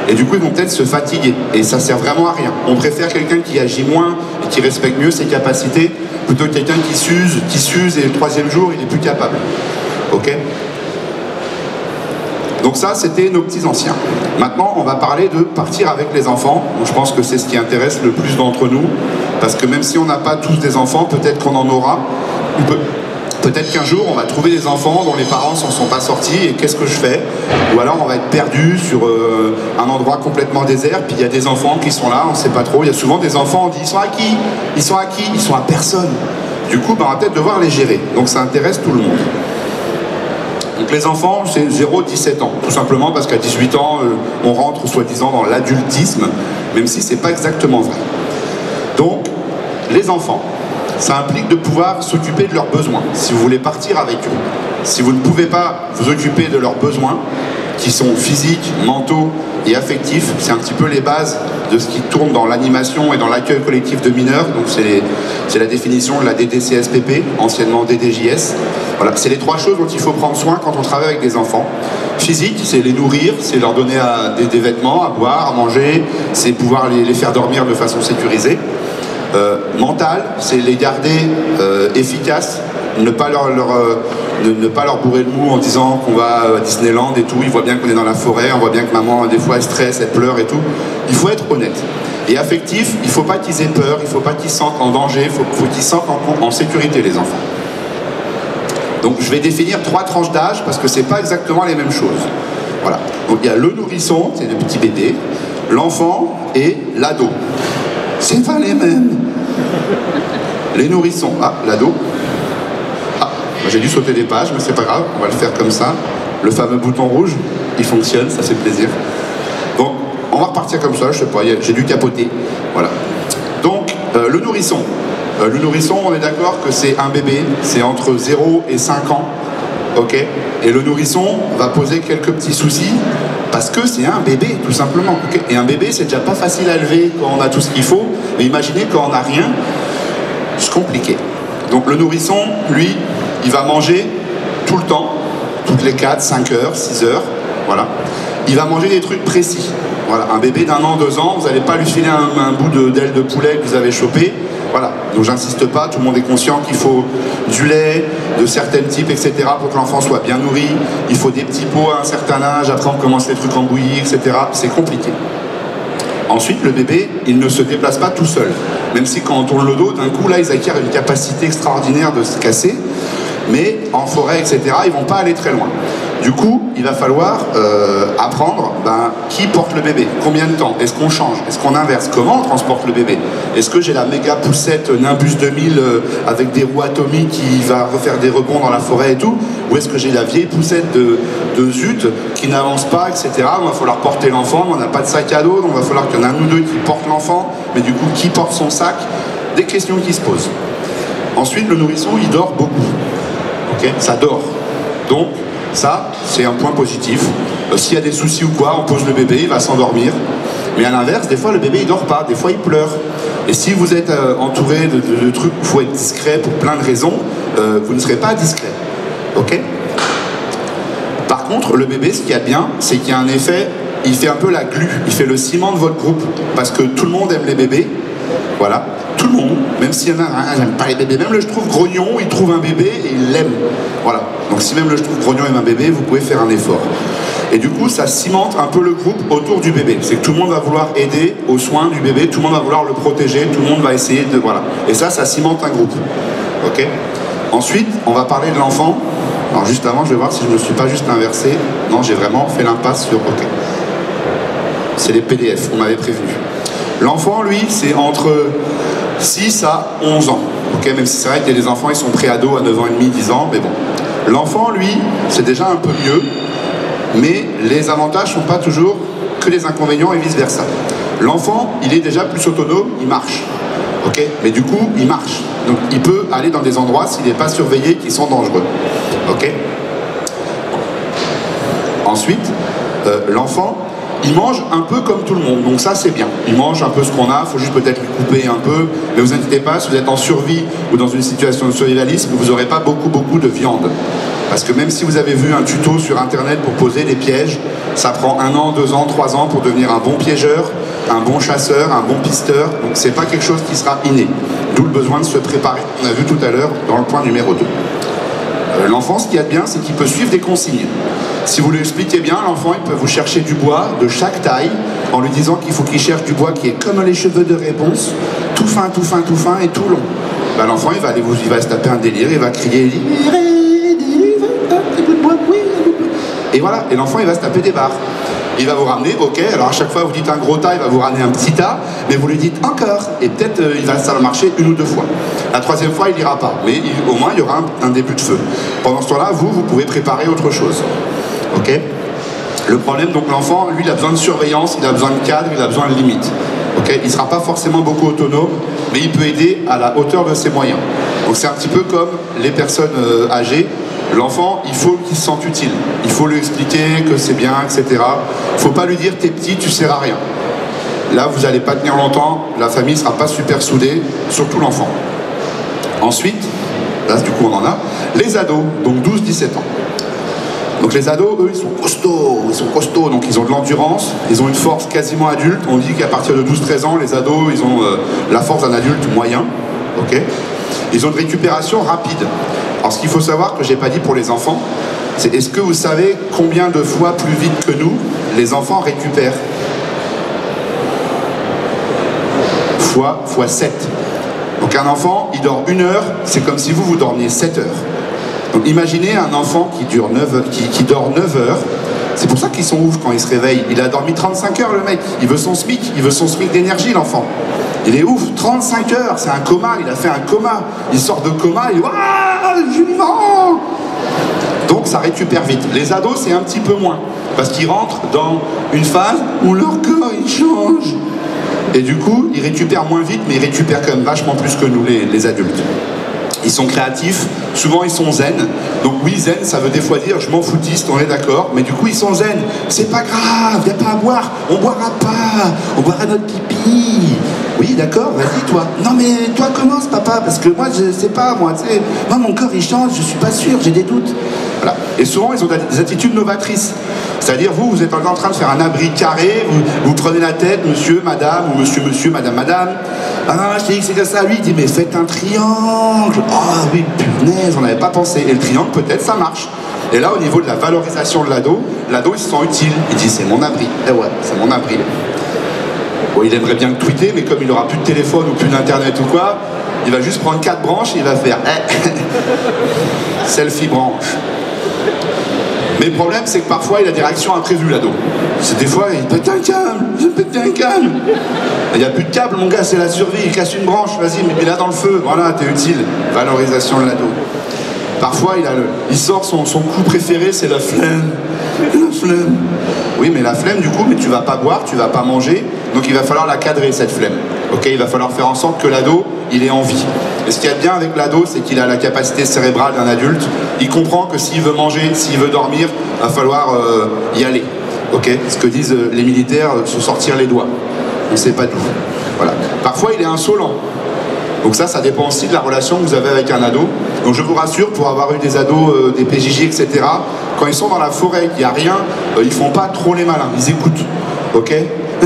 Et du coup, ils vont peut-être se fatiguer. Et ça sert vraiment à rien. On préfère quelqu'un qui agit moins et qui respecte mieux ses capacités, plutôt que quelqu'un qui s'use et le 3e jour, il est plus capable. Ok ? Donc ça, c'était nos petits anciens. Maintenant, on va parler de partir avec les enfants. Donc, je pense que c'est ce qui intéresse le plus d'entre nous. Parce que même si on n'a pas tous des enfants, peut-être qu'on en aura. Peut-être qu'un jour, on va trouver des enfants dont les parents ne s'en sont pas sortis et qu'est-ce que je fais ? Ou alors, on va être perdu sur un endroit complètement désert, puis il y a des enfants qui sont là, on ne sait pas trop. Il y a souvent des enfants, on dit, ils sont à qui ? Ils sont à qui ? Ils sont à personne. Du coup, on va peut-être devoir les gérer. Donc, ça intéresse tout le monde. Donc, les enfants, c'est 0-17 ans. Tout simplement parce qu'à 18 ans, on rentre soi-disant dans l'adultisme, même si ce n'est pas exactement vrai. Donc, les enfants, ça implique de pouvoir s'occuper de leurs besoins, si vous voulez partir avec eux. Si vous ne pouvez pas vous occuper de leurs besoins, qui sont physiques, mentaux et affectifs. C'est un petit peu les bases de ce qui tourne dans l'animation et dans l'accueil collectif de mineurs. Donc c'est la définition de la DDCSPP, anciennement DDJS. Voilà, c'est les trois choses dont il faut prendre soin quand on travaille avec des enfants. Physique, c'est les nourrir, c'est leur donner des vêtements, à boire, à manger, c'est pouvoir les faire dormir de façon sécurisée. Mental, c'est les garder efficaces, ne pas leur bourrer le mou en disant qu'on va à Disneyland et tout. Ils voient bien qu'on est dans la forêt, on voit bien que maman des fois elle stresse, elle pleure et tout. Il faut être honnête. Et affectif, il ne faut pas qu'ils aient peur, il ne faut pas qu'ils se sentent en danger, il faut qu'ils se sentent en sécurité, les enfants. Donc je vais définir 3 tranches d'âge parce que c'est pas exactement les mêmes choses. Voilà. Donc il y a le nourrisson, c'est le petit bébé, l'enfant et l'ado. C'est pas les mêmes. Les nourrissons. Ah, l'ado. Ah, j'ai dû sauter des pages, mais c'est pas grave, on va le faire comme ça. Le fameux bouton rouge, il fonctionne, ça fait plaisir. Donc, on va repartir comme ça, je sais pas, j'ai dû capoter. Voilà. Donc, le nourrisson. Le nourrisson, on est d'accord que c'est un bébé, c'est entre 0 et 5 ans. Ok. Et le nourrisson va poser quelques petits soucis parce que c'est un bébé, tout simplement. Okay. Et un bébé, c'est déjà pas facile à élever quand on a tout ce qu'il faut. Mais imaginez quand on n'a rien, c'est compliqué. Donc le nourrisson, lui, il va manger tout le temps, toutes les 4, 5 heures, 6 heures. Voilà. Il va manger des trucs précis. Voilà. Un bébé d'1 an, 2 ans, vous n'allez pas lui filer un bout d'aile de poulet que vous avez chopé. Voilà, donc j'insiste pas, tout le monde est conscient qu'il faut du lait, de certains types, etc. pour que l'enfant soit bien nourri. Il faut des petits pots à un certain âge, après on commence les trucs en bouillie, etc. C'est compliqué. Ensuite, le bébé, il ne se déplace pas tout seul. Même si quand on tourne le dos, d'un coup, là, ils acquièrent une capacité extraordinaire de se casser. Mais en forêt, etc., ils vont pas aller très loin. Du coup, il va falloir apprendre qui porte le bébé, combien de temps, est-ce qu'on change, est-ce qu'on inverse, comment on transporte le bébé. Est-ce que j'ai la méga poussette Nimbus 2000 avec des roues atomiques qui va refaire des rebonds dans la forêt et tout, ou est-ce que j'ai la vieille poussette de zut qui n'avance pas, etc. Il va falloir porter l'enfant, on n'a pas de sac à dos, donc il va falloir qu'il y en ait un ou deux qui portent l'enfant, mais du coup, qui porte son sac? Des questions qui se posent. Ensuite, le nourrisson, il dort beaucoup. Okay, ça dort. Donc, ça, c'est un point positif. S'il y a des soucis ou quoi, on pose le bébé, il va s'endormir. Mais à l'inverse, des fois, le bébé, il dort pas. Des fois, il pleure. Et si vous êtes entouré de trucs où il faut être discret pour plein de raisons, vous ne serez pas discret. Ok? Par contre, le bébé, ce qu'il y a de bien, c'est qu'il y a un effet, il fait un peu la glu. Il fait le ciment de votre groupe. Parce que tout le monde aime les bébés. Voilà. Tout le monde, même s'il y en a un, j'aime pas les bébés. Même le je trouve grognon, il trouve un bébé et il l'aime. Voilà. Donc si même le je trouve grognon aime un bébé, vous pouvez faire un effort. Et du coup, ça cimente un peu le groupe autour du bébé. C'est que tout le monde va vouloir aider aux soins du bébé, tout le monde va vouloir le protéger, tout le monde va essayer de... Voilà. Et ça cimente un groupe. Ok? Ensuite, on va parler de l'enfant. Alors juste avant, je vais voir si je ne me suis pas juste inversé. Non, j'ai vraiment fait l'impasse sur... Ok. C'est les PDF, on m'avait prévenu. L'enfant, lui, c'est entre 6 à 11 ans. Okay, même si c'est vrai qu'il y a des enfants, ils sont pré-ados à 9 ans et demi, 10 ans, mais bon. L'enfant, lui, c'est déjà un peu mieux, mais les avantages ne sont pas toujours que les inconvénients et vice-versa. L'enfant, il est déjà plus autonome, il marche. Okay, mais du coup, il marche. Donc, il peut aller dans des endroits, s'il n'est pas surveillé, qui sont dangereux. Okay. Ensuite, l'enfant, il mange un peu comme tout le monde, donc ça c'est bien. Il mange un peu ce qu'on a, il faut juste peut-être lui couper un peu, mais vous inquiétez pas, si vous êtes en survie ou dans une situation de survivalisme, vous n'aurez pas beaucoup de viande. Parce que même si vous avez vu un tuto sur internet pour poser des pièges, ça prend 1 an, 2 ans, 3 ans pour devenir un bon piégeur, un bon chasseur, un bon pisteur, donc c'est pas quelque chose qui sera inné. D'où le besoin de se préparer, on a vu tout à l'heure dans le point numéro 2. L'enfant, ce qu'il y a de bien, c'est qu'il peut suivre des consignes. Si vous lui expliquez bien, l'enfant, il peut vous chercher du bois de chaque taille, en lui disant qu'il faut qu'il cherche du bois qui est comme les cheveux de Réponse, tout fin et tout long. Ben, l'enfant, il va se taper un délire, il va crier, et voilà, et l'enfant, il va se taper des barres. Il va vous ramener, ok, alors à chaque fois vous dites un gros tas, il va vous ramener un petit tas, mais vous lui dites encore, et peut-être ça va marcher 1 ou 2 fois. La 3e fois, il n'ira pas, mais au moins il y aura un début de feu. Pendant ce temps-là, vous pouvez préparer autre chose. Ok? Le problème, donc l'enfant, lui, il a besoin de surveillance, il a besoin de cadre, il a besoin de limites. Okay, il ne sera pas forcément beaucoup autonome, mais il peut aider à la hauteur de ses moyens. Donc c'est un petit peu comme les personnes âgées. L'enfant, il faut qu'il se sente utile. Il faut lui expliquer que c'est bien, etc. Il ne faut pas lui dire t'es petit, tu sers à rien. Là, vous n'allez pas tenir longtemps, la famille ne sera pas super soudée, surtout l'enfant. Ensuite, là du coup on en a, les ados, donc 12-17 ans. Donc les ados, eux, ils sont costauds, donc ils ont de l'endurance, ils ont une force quasiment adulte. On dit qu'à partir de 12-13 ans, les ados, ils ont la force d'un adulte moyen, ok. Ils ont une récupération rapide. Alors ce qu'il faut savoir, que j'ai pas dit pour les enfants, c'est est-ce que vous savez combien de fois plus vite que nous, les enfants récupèrent? Fois 7. Donc un enfant, il dort 1 heure, c'est comme si vous dormiez 7 heures. Donc imaginez un enfant qui dort 9 heures, c'est pour ça qu'ils sont ouf quand ils se réveillent. Il a dormi 35 heures le mec, il veut son SMIC d'énergie l'enfant. Il est ouf, 35 heures, c'est un coma, il a fait un coma. Il sort de coma, il dit waouh, je suis vivant. Donc ça récupère vite. Les ados, c'est un petit peu moins, parce qu'ils rentrent dans une phase où leur corps il change. Et du coup, ils récupèrent moins vite, mais ils récupèrent quand même vachement plus que nous les adultes. Ils sont créatifs, souvent ils sont zen. Donc oui, zen, ça veut des fois dire je m'en foutiste, on est d'accord. Mais du coup, ils sont zen. C'est pas grave, y a pas à boire. On boira pas. On boira notre pipi. Oui, d'accord, vas-y toi. Non mais toi commence papa, parce que moi je sais pas, moi, tu sais. Moi mon corps il change, je suis pas sûr, j'ai des doutes. Voilà. Et souvent ils ont des attitudes novatrices. C'est-à-dire vous êtes en train de faire un abri carré, vous prenez la tête, monsieur, madame, ou monsieur, madame, madame. Ah non, je t'ai dit que c'est comme ça. Lui il dit mais faites un triangle. Ah oui, punaise, on n'avait pas pensé. Et le triangle peut-être ça marche. Et là au niveau de la valorisation de l'ado il se sent utile. Il dit c'est mon abri. Eh ouais, c'est mon abri. Bon, il aimerait bien tweeter, mais comme il n'aura plus de téléphone ou plus d'internet ou quoi, il va juste prendre 4 branches et il va faire selfie branche. Mais le problème, c'est que parfois, il a des réactions imprévues, l'ado. C'est des fois, il pète un câble, je pète un câble. Il n'y a plus de câble, mon gars, c'est la survie, il casse une branche, vas-y, mets-la dans le feu, voilà, t'es utile. Valorisation de l'ado. Parfois, il sort son coup préféré, c'est la flemme. La flemme. Oui, mais la flemme, du coup, mais tu vas pas boire, tu vas pas manger, donc il va falloir la cadrer, cette flemme. Ok, il va falloir faire en sorte que l'ado, il ait envie. Et ce qu'il y a de bien avec l'ado, c'est qu'il a la capacité cérébrale d'un adulte. Il comprend que s'il veut manger, s'il veut dormir, il va falloir y aller. Ok, ce que disent les militaires, se sortir les doigts. On ne sait pas d'où. Voilà. Parfois, il est insolent. Donc ça dépend aussi de la relation que vous avez avec un ado. Donc je vous rassure, pour avoir eu des ados, des PJJ, etc., quand ils sont dans la forêt, qu'il n'y a rien, ils font pas trop les malins, ils écoutent. Ok?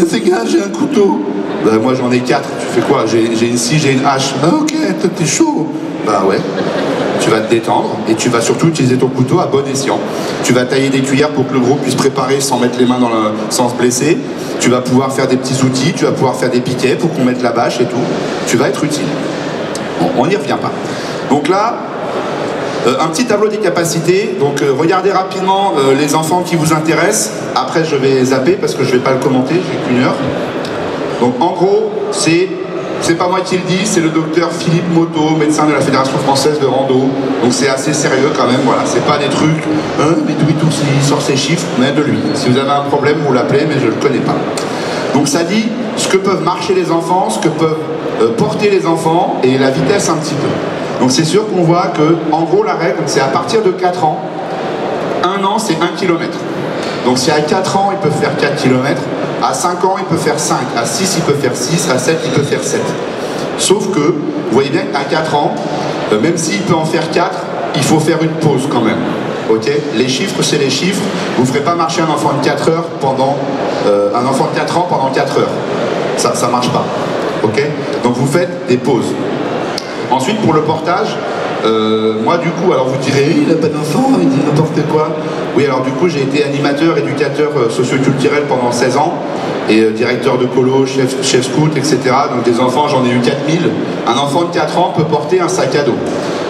Fais gaffe, j'ai un couteau. Bah, moi j'en ai 4, tu fais quoi? J'ai une scie, j'ai une hache. Ah, ok, t'es chaud. Bah ouais. Tu vas te détendre et tu vas surtout utiliser ton couteau à bon escient. Tu vas tailler des cuillères pour que le groupe puisse préparer sans mettre les mains sans se blesser. Tu vas pouvoir faire des petits outils, tu vas pouvoir faire des piquets pour qu'on mette la bâche et tout. Tu vas être utile. Bon, on n'y revient pas. Donc là, un petit tableau des capacités. Donc regardez rapidement les enfants qui vous intéressent. Après je vais zapper parce que je ne vais pas le commenter, j'ai qu'1 heure. Donc en gros, c'est pas moi qui le dis, c'est le docteur Philippe Motto, médecin de la Fédération Française de Rando. Donc c'est assez sérieux quand même, voilà, c'est pas des trucs, mais tout il sort ses chiffres, mais de lui. Si vous avez un problème, vous l'appelez, mais je le connais pas. Donc ça dit ce que peuvent marcher les enfants, ce que peuvent porter les enfants, et la vitesse un petit peu. Donc c'est sûr qu'on voit que, en gros, la règle, c'est à partir de 4 ans, 1 an, c'est 1 km. Donc si à 4 ans, ils peuvent faire 4 km, à 5 ans, il peut faire 5, à 6, il peut faire 6, à 7, il peut faire 7. Sauf que, vous voyez bien qu'à 4 ans, même s'il peut en faire 4, il faut faire une pause quand même. Ok? Les chiffres, c'est les chiffres. Vous ne ferez pas marcher un enfant de 4 heures pendant... un enfant de 4 ans pendant 4 heures. Ça ne marche pas. Ok? Donc vous faites des pauses. Ensuite, pour le portage, moi du coup, alors vous direz, il n'a pas d'enfant, il dit n'importe quoi. Oui, alors du coup, j'ai été animateur, éducateur socio-culturel pendant 16 ans, et directeur de colo, chef scout, etc. Donc des enfants, j'en ai eu 4000. Un enfant de 4 ans peut porter un sac à dos.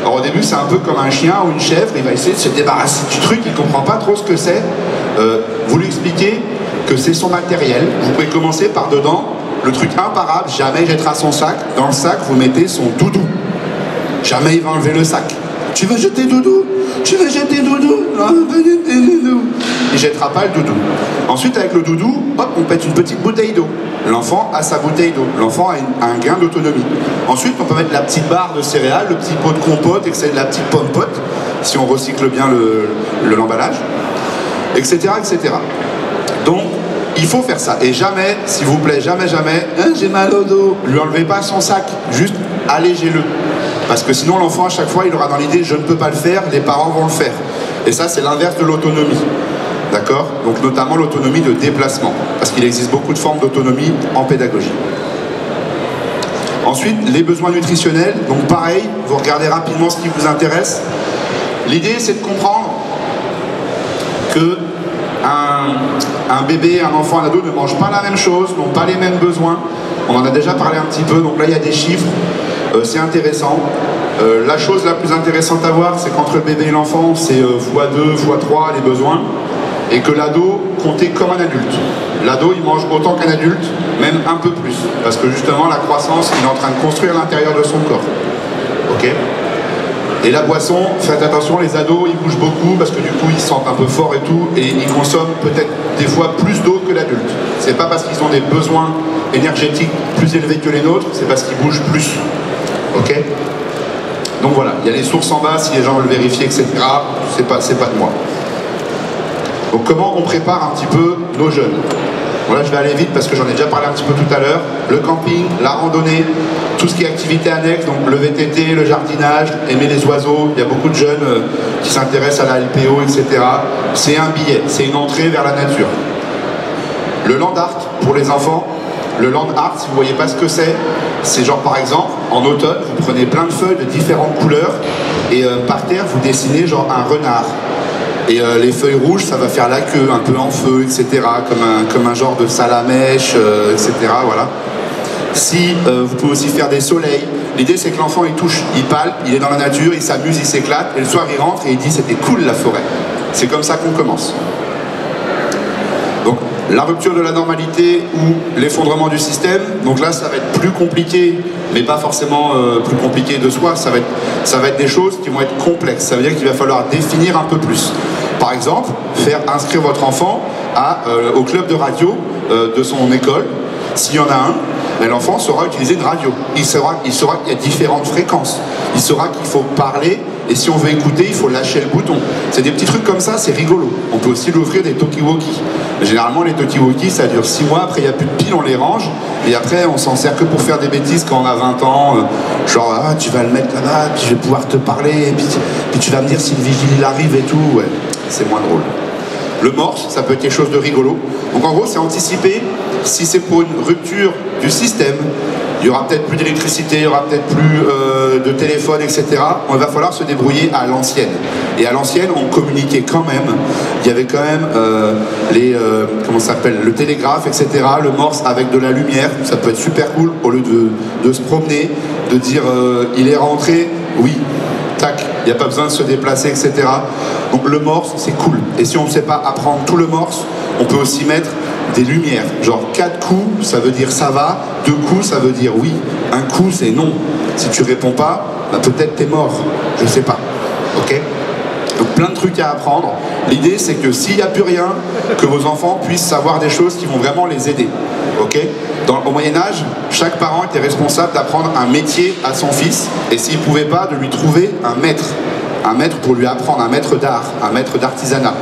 Alors au début, c'est un peu comme un chien ou une chèvre, il va essayer de se débarrasser du truc, il ne comprend pas trop ce que c'est. Vous lui expliquez que c'est son matériel. Vous pouvez commencer par dedans, le truc imparable, jamais il jettera son sac. Dans le sac, vous mettez son doudou. Jamais il va enlever le sac. Tu veux jeter doudou? Tu veux jeter doudou? Non, pas jeter doudou. Il ne jettera pas le doudou. Ensuite, avec le doudou, hop, on pète une petite bouteille d'eau. l'enfant a sa bouteille d'eau, l'enfant a un gain d'autonomie. Ensuite, on peut mettre la petite barre de céréales, le petit pot de compote, la petite pomme pote, si on recycle bien l'emballage, etc., etc. Donc, il faut faire ça. Et jamais, s'il vous plaît, jamais, hein, j'ai mal au dos, lui enlevez pas son sac, juste allégez-le. Parce que sinon, l'enfant, à chaque fois, il aura dans l'idée, je ne peux pas le faire, les parents vont le faire. Et ça, c'est l'inverse de l'autonomie. D'accord? Donc, notamment l'autonomie de déplacement. Parce qu'il existe beaucoup de formes d'autonomie en pédagogie. Ensuite, les besoins nutritionnels. Donc, pareil, vous regardez rapidement ce qui vous intéresse. L'idée, c'est de comprendre que un bébé, un enfant, un ado ne mangent pas la même chose, n'ont pas les mêmes besoins. On en a déjà parlé un petit peu, donc là il y a des chiffres, c'est intéressant. La chose la plus intéressante à voir, c'est qu'entre le bébé et l'enfant, c'est x2, x3 les besoins, et que l'ado comptait comme un adulte. L'ado, il mange autant qu'un adulte, même un peu plus, parce que justement la croissance, il est en train de construire l'intérieur de son corps. Ok ? Et la boisson, faites attention, les ados, ils bougent beaucoup parce que du coup, ils se sentent un peu forts et tout, et ils consomment peut-être des fois plus d'eau que l'adulte. C'est pas parce qu'ils ont des besoins énergétiques plus élevés que les nôtres, c'est parce qu'ils bougent plus. Ok? Donc voilà, il y a les sources en bas, si les gens veulent vérifier, etc. C'est pas de moi. Donc comment on prépare un petit peu nos jeunes? Bon, là, je vais aller vite parce que j'en ai déjà parlé un petit peu tout à l'heure. Le camping, la randonnée, tout ce qui est activité annexe, donc le VTT, le jardinage, aimer les oiseaux. Il y a beaucoup de jeunes qui s'intéressent à la LPO, etc. C'est un billet, c'est une entrée vers la nature. Le land art pour les enfants. Le land art, si vous ne voyez pas ce que c'est genre par exemple, en automne, vous prenez plein de feuilles de différentes couleurs et par terre, vous dessinez genre un renard. Et les feuilles rouges, ça va faire la queue, un peu en feu, etc. Comme un genre de salamèche, etc. Voilà. Si vous pouvez aussi faire des soleils. L'idée, c'est que l'enfant, il touche, il palpe, il est dans la nature, il s'amuse, il s'éclate. Et le soir, il rentre et il dit, c'était cool la forêt. C'est comme ça qu'on commence. Donc, la rupture de la normalité ou l'effondrement du système. Donc là, ça va être plus compliqué, mais pas forcément plus compliqué de soi. Ça va être des choses qui vont être complexes. Ça veut dire qu'il va falloir définir un peu plus. Par exemple, faire inscrire votre enfant au club de radio de son école. S'il y en a un, l'enfant saura utiliser une radio. Il saura qu'il y a différentes fréquences. Il saura qu'il faut parler. Et si on veut écouter, il faut lâcher le bouton. C'est des petits trucs comme ça, c'est rigolo. On peut aussi lui offrir des talkie-walkie. Généralement, les talkie-walkie, ça dure 6 mois. Après, il n'y a plus de piles, on les range. Et après, on s'en sert que pour faire des bêtises quand on a 20 ans. Genre, ah, tu vas le mettre là-bas, puis je vais pouvoir te parler. Et puis tu vas me dire si le vigile il arrive et tout. Ouais, c'est moins drôle. Le morse, ça peut être quelque chose de rigolo. Donc en gros, c'est anticiper si c'est pour une rupture du système. Il y aura peut-être plus d'électricité, il y aura peut-être plus de téléphone, etc. Il va falloir se débrouiller à l'ancienne. Et à l'ancienne, on communiquait quand même. Il y avait quand même comment ça s'appelle, le télégraphe, etc. Le morse avec de la lumière. Ça peut être super cool au lieu de se promener, de dire il est rentré, oui, tac, il n'y a pas besoin de se déplacer, etc. Donc le morse, c'est cool. Et si on ne sait pas apprendre tout le morse, on peut aussi mettre des lumières. Genre 4 coups, ça veut dire ça va. 2 coups, ça veut dire oui. Un coup, c'est non. Si tu réponds pas, bah peut-être t'es mort. Je sais pas. Ok? Donc plein de trucs à apprendre. L'idée, c'est que s'il n'y a plus rien, que vos enfants puissent savoir des choses qui vont vraiment les aider. Ok? Au Moyen-Âge, chaque parent était responsable d'apprendre un métier à son fils. Et s'il ne pouvait pas, de lui trouver un maître. Un maître pour lui apprendre, un maître d'art, un maître d'artisanat.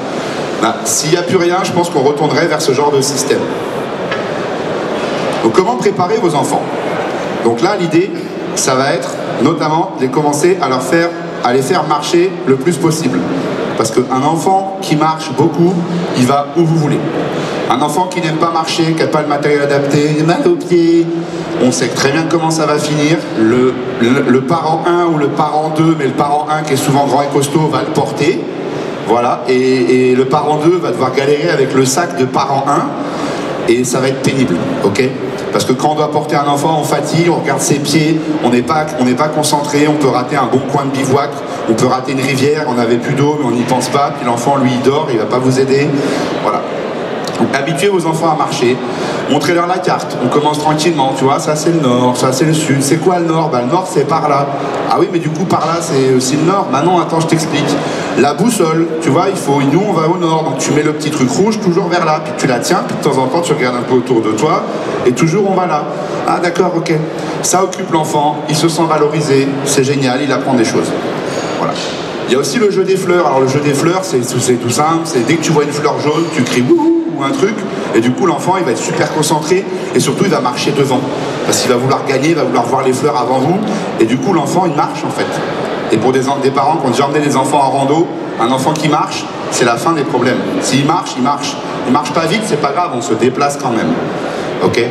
Ben, s'il n'y a plus rien, je pense qu'on retournerait vers ce genre de système. Donc comment préparer vos enfants? Donc là, l'idée, ça va être notamment de commencer à les faire marcher le plus possible. Parce qu'un enfant qui marche beaucoup, il va où vous voulez. Un enfant qui n'aime pas marcher, qui n'a pas le matériel adapté, il a mal aux pieds, on sait très bien comment ça va finir. Le parent 1 ou le parent 2, mais le parent 1 qui est souvent grand et costaud, va le porter. Voilà, et le parent 2 va devoir galérer avec le sac de parent 1, et ça va être pénible, ok? Parce que quand on doit porter un enfant, on fatigue, on regarde ses pieds, on n'est pas concentré, on peut rater un bon coin de bivouac, on peut rater une rivière, on n'avait plus d'eau, mais on n'y pense pas, puis l'enfant, lui, il dort, il ne va pas vous aider. Voilà. Donc habituez vos enfants à marcher, montrez-leur la carte, on commence tranquillement, tu vois, ça c'est le nord, ça c'est le sud, c'est quoi le nord? Ben, le nord c'est par là. Ah oui mais du coup par là c'est aussi le nord. Bah non, attends, je t'explique. La boussole, tu vois, nous on va au nord, donc tu mets le petit truc rouge toujours vers là, puis tu la tiens, puis de temps en temps tu regardes un peu autour de toi, et toujours on va là. Ah d'accord, ok. Ça occupe l'enfant, il se sent valorisé, c'est génial, il apprend des choses. Voilà. Il y a aussi le jeu des fleurs. Alors le jeu des fleurs, c'est tout simple, c'est dès que tu vois une fleur jaune, tu cries wouhou ou un truc, et du coup l'enfant il va être super concentré, et surtout il va marcher devant, parce qu'il va vouloir gagner, il va vouloir voir les fleurs avant vous, et du coup l'enfant il marche en fait. Et pour des parents qui ont déjà emmené des enfants en rando, un enfant qui marche, c'est la fin des problèmes. S'il marche, il marche. Il marche pas vite, c'est pas grave, on se déplace quand même. Ok?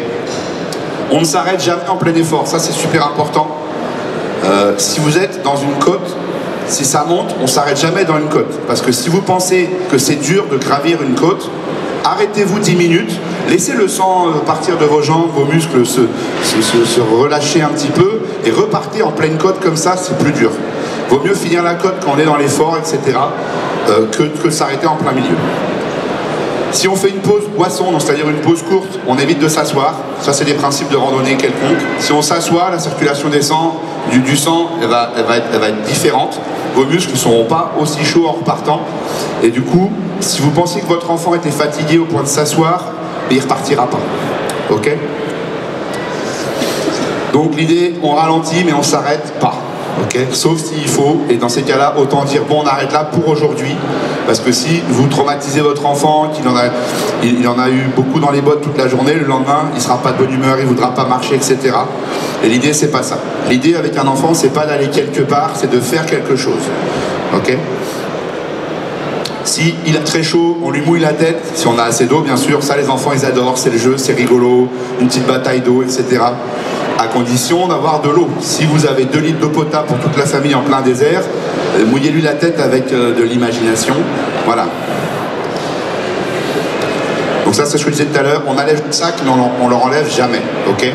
On ne s'arrête jamais en plein effort, ça c'est super important. Si vous êtes dans une côte, si ça monte, on ne s'arrête jamais dans une côte. Parce que si vous pensez que c'est dur de gravir une côte, arrêtez-vous 10 minutes, laissez le sang partir de vos jambes, vos muscles se relâcher un petit peu, et repartez en pleine côte comme ça, c'est plus dur. Vaut mieux finir la côte quand on est dans l'effort, etc., que s'arrêter en plein milieu. Si on fait une pause boisson, c'est-à-dire une pause courte, on évite de s'asseoir. Ça, c'est des principes de randonnée quelconque. Si on s'assoit, la circulation du sang, elle va être différente. Vos muscles ne seront pas aussi chauds en repartant. Et du coup, si vous pensiez que votre enfant était fatigué au point de s'asseoir, il ne repartira pas. Ok? Donc l'idée, on ralentit, mais on ne s'arrête pas. Okay. Sauf s'il faut, et dans ces cas-là, autant dire bon, on arrête là pour aujourd'hui, parce que si vous traumatisez votre enfant, qu'il en a eu beaucoup dans les bottes toute la journée, le lendemain, il sera pas de bonne humeur, il voudra pas marcher, etc. Et l'idée, c'est pas ça. L'idée avec un enfant, c'est pas d'aller quelque part, c'est de faire quelque chose. Ok? Si il a très chaud, on lui mouille la tête, si on a assez d'eau, bien sûr, ça les enfants, ils adorent, c'est le jeu, c'est rigolo, une petite bataille d'eau, etc. À condition d'avoir de l'eau. Si vous avez 2 litres d'eau potable pour toute la famille en plein désert, mouillez-lui la tête avec de l'imagination. Voilà. Donc ça, c'est ce que je disais tout à l'heure. On enlève le sac, mais on leur enlève jamais. Ok?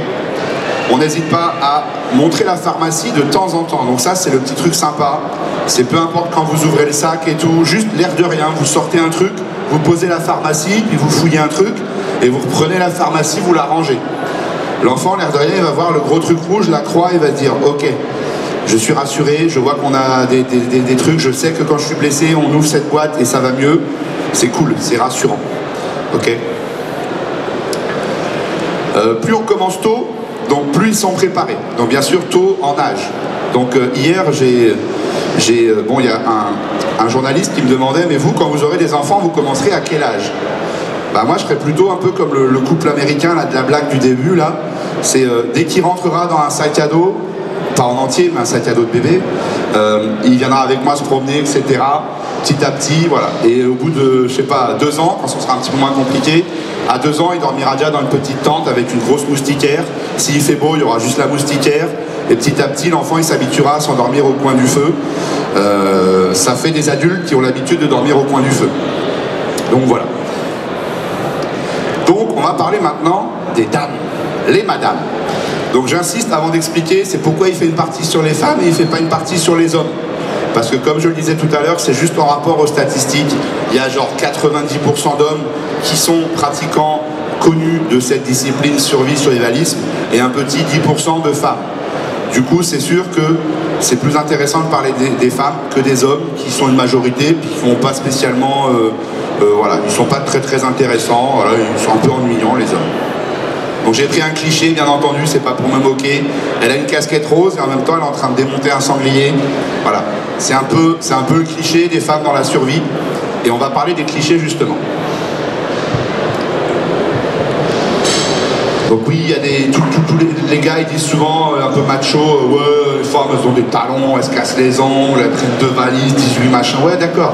On n'hésite pas à montrer la pharmacie de temps en temps. Donc ça, c'est le petit truc sympa. C'est peu importe quand vous ouvrez le sac et tout, juste l'air de rien, vous sortez un truc, vous posez la pharmacie, puis vous fouillez un truc, et vous reprenez la pharmacie, vous la rangez. L'enfant, l'air de rien, il va voir le gros truc rouge, la croix, il va se dire ok, je suis rassuré, je vois qu'on a des trucs, je sais que quand je suis blessé, on ouvre cette boîte et ça va mieux. C'est cool, c'est rassurant. Ok. Plus on commence tôt, donc plus ils sont préparés. Donc bien sûr tôt en âge. Donc hier, bon, il y a un journaliste qui me demandait, mais vous, quand vous aurez des enfants, vous commencerez à quel âge? Bah moi je serais plutôt un peu comme le couple américain là, de la blague du début là. C'est dès qu'il rentrera dans un sac à dos, pas en entier mais un sac à dos de bébé, il viendra avec moi se promener, etc. Petit à petit, voilà. Et au bout de, je sais pas, 2 ans, quand ce sera un petit peu moins compliqué, à 2 ans il dormira déjà dans une petite tente avec une grosse moustiquaire. S'il fait beau, il y aura juste la moustiquaire. Et petit à petit, l'enfant il s'habituera à s'endormir au coin du feu. Ça fait des adultes qui ont l'habitude de dormir au coin du feu. Donc voilà. Donc on va parler maintenant des dames, les madames. Donc j'insiste avant d'expliquer, c'est pourquoi il fait une partie sur les femmes et il ne fait pas une partie sur les hommes. Parce que comme je le disais tout à l'heure, c'est juste en rapport aux statistiques. Il y a genre 90% d'hommes qui sont pratiquants connus de cette discipline survie-survivalisme et un petit 10% de femmes. Du coup, c'est sûr que c'est plus intéressant de parler des femmes que des hommes qui sont une majorité, puis qui ne font pas spécialement... voilà, ils ne sont pas très intéressants, voilà, ils sont un peu ennuyants les hommes. Donc j'ai pris un cliché, bien entendu, c'est pas pour me moquer. Elle a une casquette rose et en même temps elle est en train de démonter un sanglier. Voilà, c'est un peu le cliché des femmes dans la survie. Et on va parler des clichés justement. Donc oui, il y a tous les gars, ils disent souvent un peu macho, ouais, les femmes elles ont des talons, elles se cassent les ongles, elles prennent 2 valises, 18 machins, ouais d'accord.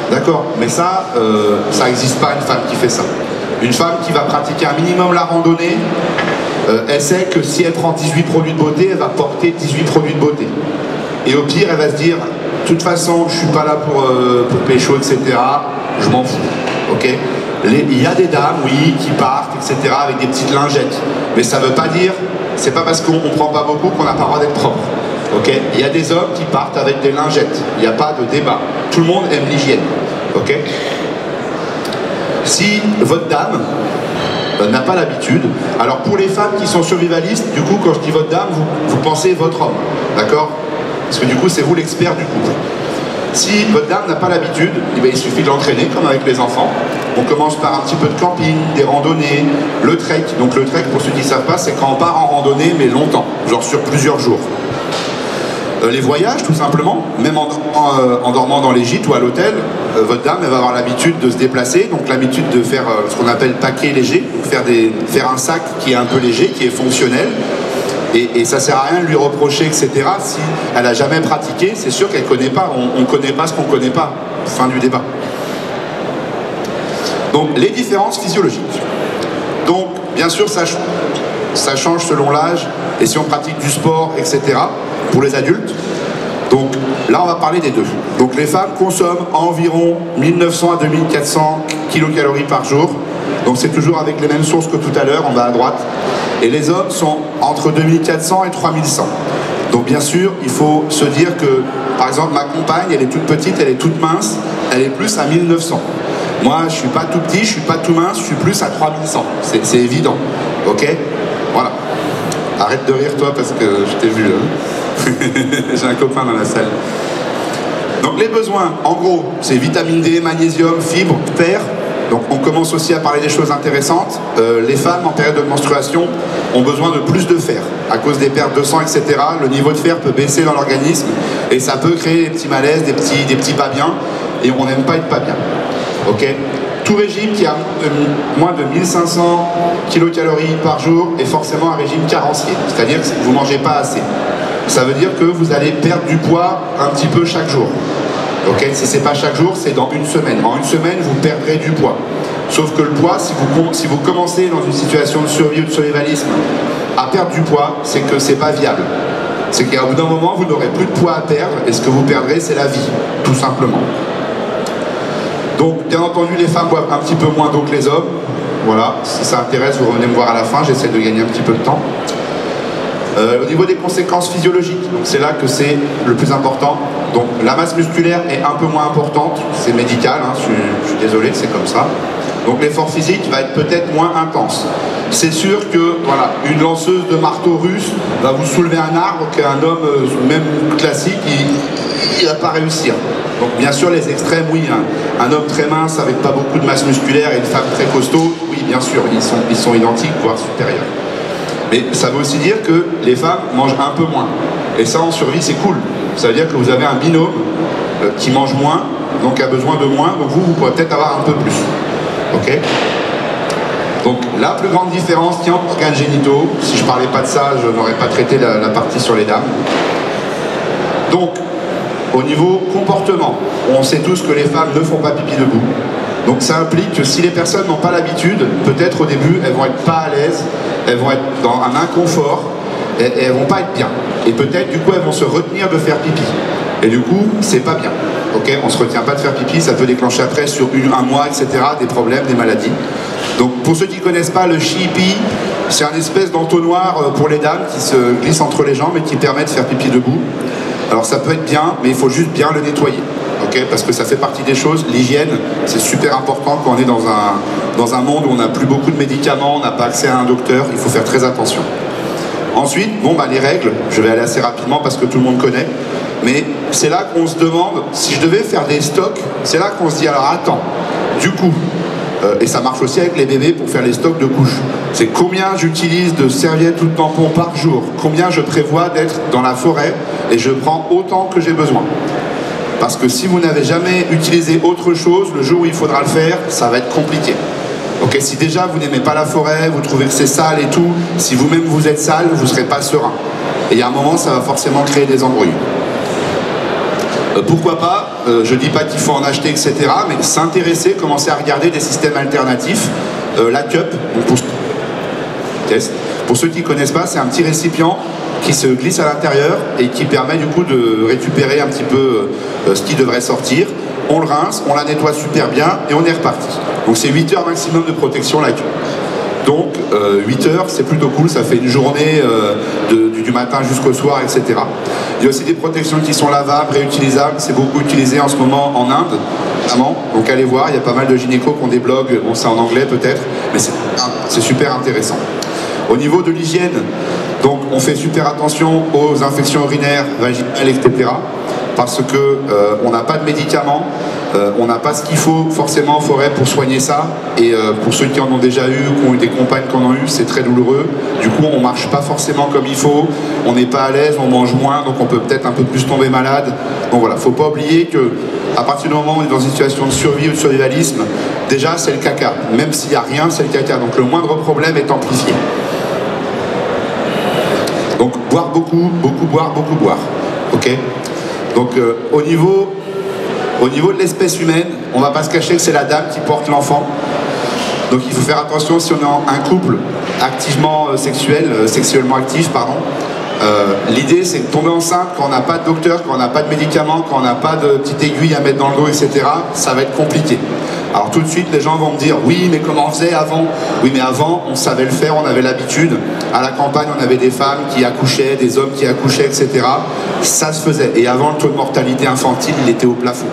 D'accord, mais ça n'existe pas une femme qui fait ça. Une femme qui va pratiquer un minimum la randonnée, elle sait que si elle prend 18 produits de beauté, elle va porter 18 produits de beauté. Et au pire, elle va se dire, de toute façon, je suis pas là pour pécho, etc. Je m'en fous, ok? Il y a des dames, oui, qui partent, etc. avec des petites lingettes. Mais ça veut pas dire, c'est pas parce qu'on prend pas beaucoup qu'on n'a pas le droit d'être propre. Ok, il y a des hommes qui partent avec des lingettes, il n'y a pas de débat. Tout le monde aime l'hygiène. Ok. Si votre dame n'a pas l'habitude, alors pour les femmes qui sont survivalistes, du coup quand je dis votre dame, vous pensez votre homme, d'accord? Parce que du coup c'est vous l'expert du couple. Si votre dame n'a pas l'habitude, eh bien, il suffit de l'entraîner comme avec les enfants. On commence par un petit peu de camping, des randonnées, le trek. Donc le trek, pour ceux qui ne savent pas, c'est quand on part en randonnée, mais longtemps, genre sur plusieurs jours. Les voyages, tout simplement, même en dormant dans les gîtes ou à l'hôtel, votre dame, elle va avoir l'habitude de se déplacer, donc l'habitude de faire ce qu'on appelle paquet léger, donc faire un sac qui est un peu léger, qui est fonctionnel. Et ça sert à rien de lui reprocher, etc. Si elle n'a jamais pratiqué, c'est sûr qu'elle ne connaît pas. On ne connaît pas ce qu'on ne connaît pas. Fin du débat. Donc, les différences physiologiques. Donc, bien sûr, ça change selon l'âge et si on pratique du sport, etc. pour les adultes. Donc, là, on va parler des deux. Donc, les femmes consomment environ 1900 à 2400 kilocalories par jour. Donc, c'est toujours avec les mêmes sources que tout à l'heure, en bas à droite. Et les hommes sont entre 2400 et 3100. Donc bien sûr, il faut se dire que, par exemple, ma compagne, elle est toute petite, elle est toute mince, elle est plus à 1900. Moi, je suis pas tout petit, je suis pas tout mince, je suis plus à 3100. C'est évident, ok? Voilà. Arrête de rire toi parce que je t'ai vu. Hein. J'ai un copain dans la salle. Donc les besoins, en gros, c'est vitamine D, magnésium, fibres, fer. Donc on commence aussi à parler des choses intéressantes. Les femmes en période de menstruation ont besoin de plus de fer. À cause des pertes de sang, etc., le niveau de fer peut baisser dans l'organisme et ça peut créer des petits malaises, des petits pas bien, et on n'aime pas être pas bien. Ok ? Tout régime qui a moins de 1500 kilocalories par jour est forcément un régime carencier, c'est-à-dire que vous ne mangez pas assez. Ça veut dire que vous allez perdre du poids un petit peu chaque jour. Okay, si ce n'est pas chaque jour, c'est dans une semaine. En une semaine, vous perdrez du poids. Sauf que le poids, si vous commencez dans une situation de survie ou de survivalisme à perdre du poids, c'est que ce n'est pas viable. C'est qu'à bout d'un moment, vous n'aurez plus de poids à perdre et ce que vous perdrez, c'est la vie, tout simplement. Donc, bien entendu, les femmes boivent un petit peu moins d'eau que les hommes. Voilà, si ça intéresse, vous revenez me voir à la fin, j'essaie de gagner un petit peu de temps. Au niveau des conséquences physiologiques, c'est là que c'est le plus important. Donc la masse musculaire est un peu moins importante, c'est médical, hein, je suis désolé, c'est comme ça. Donc l'effort physique va être peut-être moins intense. C'est sûr que voilà, une lanceuse de marteau russe va vous soulever un arbre qu'un homme, même classique, il ne va pas réussir. Donc bien sûr les extrêmes, oui, hein. Un homme très mince avec pas beaucoup de masse musculaire et une femme très costaud, oui bien sûr, ils sont identiques, voire supérieurs. Mais ça veut aussi dire que les femmes mangent un peu moins. Et ça, en survie, c'est cool. Ça veut dire que vous avez un binôme qui mange moins, donc a besoin de moins, donc vous pourrez peut-être avoir un peu plus. Ok ? Donc, la plus grande différence, tiens, organes génitaux. Si je ne parlais pas de ça, je n'aurais pas traité la partie sur les dames. Donc, au niveau comportement, on sait tous que les femmes ne font pas pipi debout. Donc ça implique que si les personnes n'ont pas l'habitude, peut-être au début, elles vont être pas à l'aise, elles vont être dans un inconfort, et elles vont pas être bien. Et peut-être, du coup, elles vont se retenir de faire pipi. Et du coup, c'est pas bien. Ok, on se retient pas de faire pipi, ça peut déclencher après sur un mois, etc., des problèmes, des maladies. Donc pour ceux qui connaissent pas le shipi, c'est un espèce d'entonnoir pour les dames qui se glisse entre les jambes et qui permet de faire pipi debout. Alors ça peut être bien, mais il faut juste bien le nettoyer. Okay, parce que ça fait partie des choses, l'hygiène, c'est super important quand on est dans un monde où on n'a plus beaucoup de médicaments, on n'a pas accès à un docteur, il faut faire très attention. Ensuite, les règles, je vais aller assez rapidement parce que tout le monde connaît, mais c'est là qu'on se demande, si je devais faire des stocks, c'est là qu'on se dit, alors attends, du coup, et ça marche aussi avec les bébés pour faire les stocks de couches, c'est combien j'utilise de serviettes ou de tampons par jour, combien je prévois d'être dans la forêt, et je prends autant que j'ai besoin. Parce que si vous n'avez jamais utilisé autre chose, le jour où il faudra le faire, ça va être compliqué. Okay, si déjà vous n'aimez pas la forêt, vous trouvez que c'est sale et tout, si vous-même vous êtes sale, vous ne serez pas serein. Et il y a un moment, ça va forcément créer des embrouilles. Pourquoi pas, je ne dis pas qu'il faut en acheter, etc., mais s'intéresser, commencer à regarder des systèmes alternatifs. La cup, pour ceux qui ne connaissent pas, c'est un petit récipient qui se glisse à l'intérieur et qui permet du coup de récupérer un petit peu ce qui devrait sortir. On le rince, on la nettoie super bien et on est reparti. Donc c'est 8 heures maximum de protection la cup. Donc 8 heures, c'est plutôt cool, ça fait une journée du du matin jusqu'au soir, etc. Il y a aussi des protections qui sont lavables, réutilisables. C'est beaucoup utilisé en ce moment en Inde, notamment. Donc allez voir, il y a pas mal de gynécos qui ont des blogs, bon c'est en anglais peut-être, mais c'est super intéressant. Au niveau de l'hygiène, donc on fait super attention aux infections urinaires, vaginales, etc. Parce que on n'a pas de médicaments, on n'a pas ce qu'il faut forcément en forêt pour soigner ça. Et pour ceux qui en ont déjà eu, qui ont eu des compagnes qui en ont eu, c'est très douloureux. Du coup, on marche pas forcément comme il faut, on n'est pas à l'aise, on mange moins, donc on peut peut-être un peu plus tomber malade. Donc voilà, faut pas oublier que à partir du moment où on est dans une situation de survie ou de survivalisme, déjà c'est le caca. Même s'il n'y a rien, c'est le caca. Donc le moindre problème est amplifié. Donc boire beaucoup, beaucoup boire, beaucoup boire. Ok ? Donc au niveau de l'espèce humaine, on ne va pas se cacher que c'est la dame qui porte l'enfant. Donc il faut faire attention si on est en un couple activement sexuellement actif, pardon. L'idée c'est de tomber enceinte quand on n'a pas de docteur, quand on n'a pas de médicaments, quand on n'a pas de petite aiguille à mettre dans le dos, etc. Ça va être compliqué. Alors tout de suite les gens vont me dire oui mais comment on faisait avant? Oui mais avant on savait le faire, on avait l'habitude. À la campagne on avait des femmes qui accouchaient, des hommes qui accouchaient, etc. Ça se faisait. Et avant le taux de mortalité infantile il était au plafond.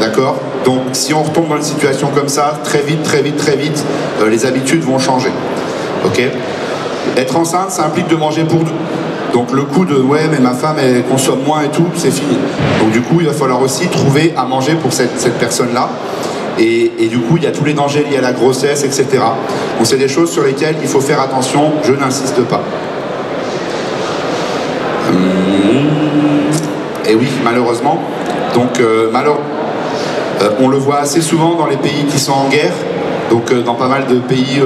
D'accord? Donc si on retombe dans une situation comme ça, très vite, les habitudes vont changer. Ok? Être enceinte ça implique de manger pour deux. Donc le coup de ouais mais ma femme elle consomme moins et tout, c'est fini. Donc du coup il va falloir aussi trouver à manger pour cette personne-là. Et du coup il y a tous les dangers liés à la grossesse, etc. Donc c'est des choses sur lesquelles il faut faire attention, je n'insiste pas. Et oui, malheureusement. Donc on le voit assez souvent dans les pays qui sont en guerre. Donc dans pas mal de pays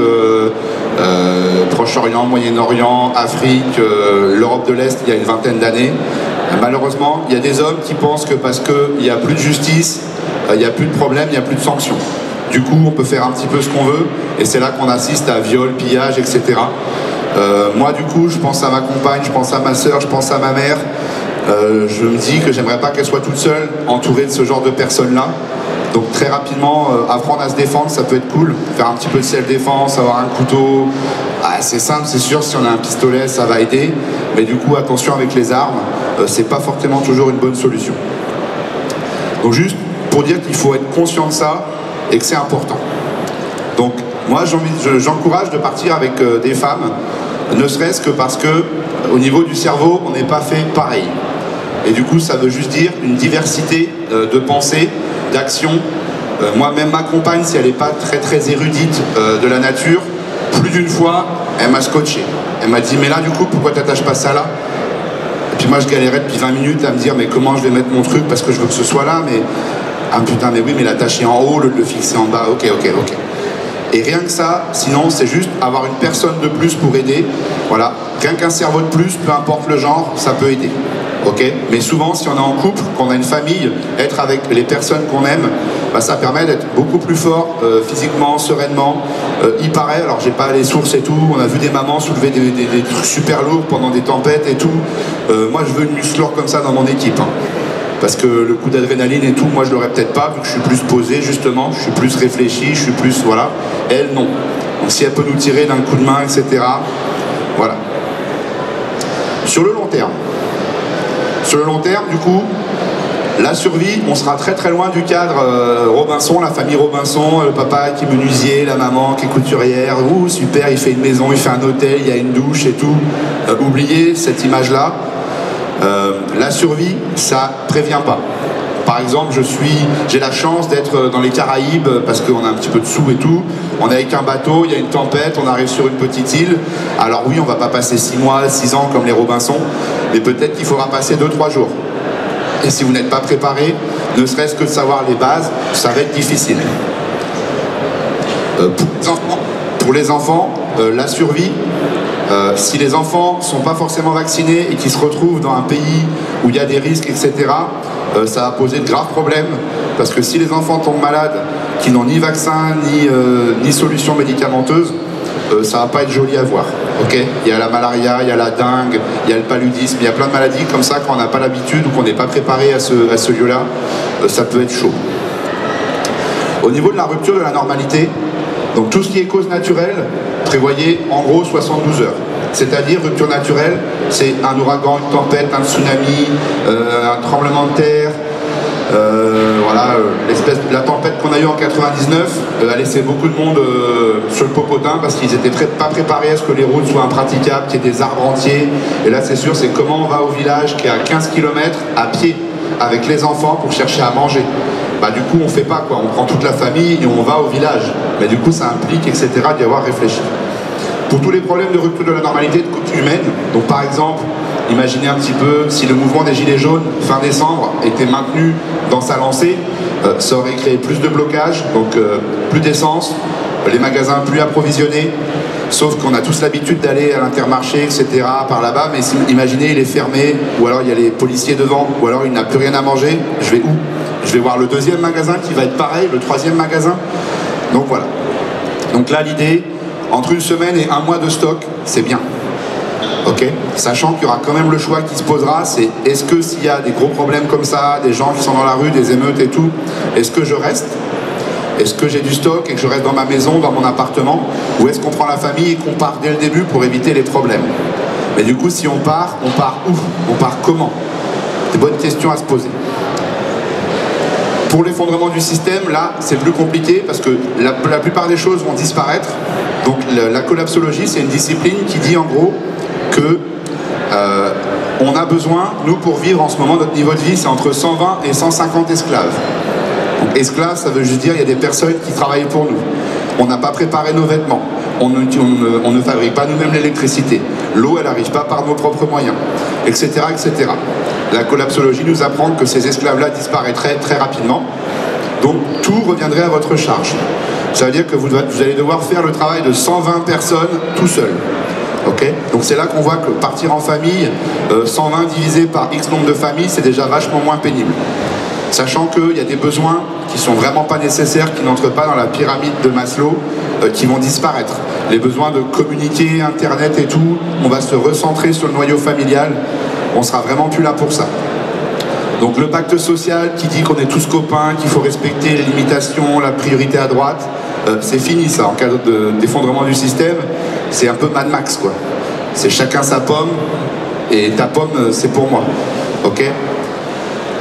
Proche-Orient, Moyen-Orient, Afrique, l'Europe de l'Est, il y a une vingtaine d'années. Malheureusement, il y a des hommes qui pensent que parce qu'il n'y a plus de justice, il n'y a plus de problème, il n'y a plus de sanctions. Du coup, on peut faire un petit peu ce qu'on veut, et c'est là qu'on assiste à viol, pillage, etc. Moi, du coup, je pense à ma compagne, je pense à ma soeur, je pense à ma mère. Je me dis que j'aimerais pas qu'elle soit toute seule, entourée de ce genre de personnes-là. Donc très rapidement, apprendre à se défendre, ça peut être cool. Faire un petit peu de self-défense, avoir un couteau. Ah, c'est simple, c'est sûr, si on a un pistolet, ça va aider. Mais du coup, attention avec les armes, c'est pas forcément toujours une bonne solution. Donc juste pour dire qu'il faut être conscient de ça et que c'est important. Donc moi, j'encourage de partir avec des femmes, ne serait-ce que parce que au niveau du cerveau, on n'est pas fait pareil. Et du coup, ça veut juste dire une diversité de pensée, d'action. Moi, même ma compagne, si elle n'est pas très érudite de la nature, plus d'une fois, elle m'a scotché. Elle m'a dit, mais là, du coup, pourquoi t'attaches pas ça là? Et puis moi, je galérais depuis 20 minutes à me dire, mais comment je vais mettre mon truc parce que je veux que ce soit là, mais... Ah putain, mais oui, mais l'attacher en haut, le fixer en bas, ok. Et rien que ça, sinon, c'est juste avoir une personne de plus pour aider. Voilà, rien qu'un cerveau de plus, peu importe le genre, ça peut aider. Ok, mais souvent, si on est en couple, qu'on a une famille, être avec les personnes qu'on aime, bah, ça permet d'être beaucoup plus fort physiquement, sereinement. Il paraît, alors j'ai pas les sources et tout, on a vu des mamans soulever des trucs super lourds pendant des tempêtes et tout. Moi, je veux une musclore comme ça dans mon équipe. Hein. Parce que le coup d'adrénaline et tout, moi je l'aurais peut-être pas, vu que je suis plus posé justement, je suis plus réfléchi, je suis plus, voilà. Elle, non. Donc si elle peut nous tirer d'un coup de main, etc. Voilà. Sur le long terme, du coup, la survie, on sera très loin du cadre Robinson, la famille Robinson, le papa qui est menuisier, la maman qui est couturière, ouh super, il fait une maison, il fait un hôtel, il y a une douche et tout. Oubliez cette image-là. La survie, ça prévient pas. Par exemple, j'ai la chance d'être dans les Caraïbes parce qu'on a un petit peu de sous et tout. On est avec un bateau, il y a une tempête, on arrive sur une petite île. Alors oui, on va pas passer 6 mois, 6 ans comme les Robinson, mais peut-être qu'il faudra passer 2-3 jours. Et si vous n'êtes pas préparé, ne serait-ce que de savoir les bases, ça va être difficile. Pour les enfants, la survie, si les enfants ne sont pas forcément vaccinés et qu'ils se retrouvent dans un pays où il y a des risques, etc., ça va poser de graves problèmes. Parce que si les enfants tombent malades, qui n'ont ni vaccin, ni solution médicamenteuse, ça va pas être joli à voir. Okay, il y a la malaria, il y a la dengue, il y a le paludisme, il y a plein de maladies comme ça quand on n'a pas l'habitude ou qu'on n'est pas préparé à ce lieu-là, ça peut être chaud. Au niveau de la rupture de la normalité, donc tout ce qui est cause naturelle, prévoyez en gros 72 heures. C'est-à-dire, rupture naturelle, c'est un ouragan, une tempête, un tsunami, un tremblement de terre. Voilà, la tempête qu'on a eue en 99 a laissé beaucoup de monde sur le popotin parce qu'ils n'étaient pas préparés à ce que les routes soient impraticables, qu'il y ait des arbres entiers. Et là, c'est sûr, c'est comment on va au village qui est à 15 km à pied avec les enfants pour chercher à manger. Bah, du coup, on fait pas quoi, on prend toute la famille et on va au village. Mais du coup, ça implique, etc., d'y avoir réfléchi. Pour tous les problèmes de rupture de la normalité de coût humaine, donc par exemple, imaginez un petit peu si le mouvement des Gilets jaunes, fin décembre, était maintenu dans sa lancée, ça aurait créé plus de blocages, donc plus d'essence, les magasins plus approvisionnés, sauf qu'on a tous l'habitude d'aller à l'Intermarché, etc., par là-bas, mais imaginez, il est fermé, ou alors il y a les policiers devant, ou alors il n'a plus rien à manger, je vais où? Je vais voir le deuxième magasin qui va être pareil, le troisième magasin. Donc voilà. Donc là, l'idée, entre une semaine et un mois de stock, c'est bien. Ok, sachant qu'il y aura quand même le choix qui se posera, c'est est-ce que s'il y a des gros problèmes comme ça, des gens qui sont dans la rue, des émeutes et tout, est-ce que je reste? Est-ce que j'ai du stock et que je reste dans ma maison, dans mon appartement? Ou est-ce qu'on prend la famille et qu'on part dès le début pour éviter les problèmes? Mais du coup, si on part où? On part comment? C'est une bonne question à se poser. Pour l'effondrement du système, là, c'est plus compliqué parce que la plupart des choses vont disparaître. Donc la collapsologie, c'est une discipline qui dit en gros que on a besoin, nous pour vivre en ce moment, notre niveau de vie, c'est entre 120 et 150 esclaves. Donc esclaves, ça veut juste dire qu'il y a des personnes qui travaillent pour nous. On n'a pas préparé nos vêtements. On ne fabrique pas nous-mêmes l'électricité. L'eau, elle n'arrive pas par nos propres moyens, etc., etc. La collapsologie nous apprend que ces esclaves-là disparaîtraient très rapidement. Donc tout reviendrait à votre charge. Ça veut dire que vous allez devoir faire le travail de 120 personnes tout seul. Okay, donc c'est là qu'on voit que partir en famille, 120 divisé par X nombre de familles, c'est déjà vachement moins pénible. Sachant qu'il y a des besoins qui sont vraiment pas nécessaires, qui n'entrent pas dans la pyramide de Maslow, qui vont disparaître. Les besoins de communiquer, Internet et tout, on va se recentrer sur le noyau familial, on sera vraiment plus là pour ça. Donc le pacte social qui dit qu'on est tous copains, qu'il faut respecter les limitations, la priorité à droite, c'est fini ça, en cas d'effondrement du système, c'est un peu Mad Max quoi. C'est chacun sa pomme, et ta pomme c'est pour moi, ok?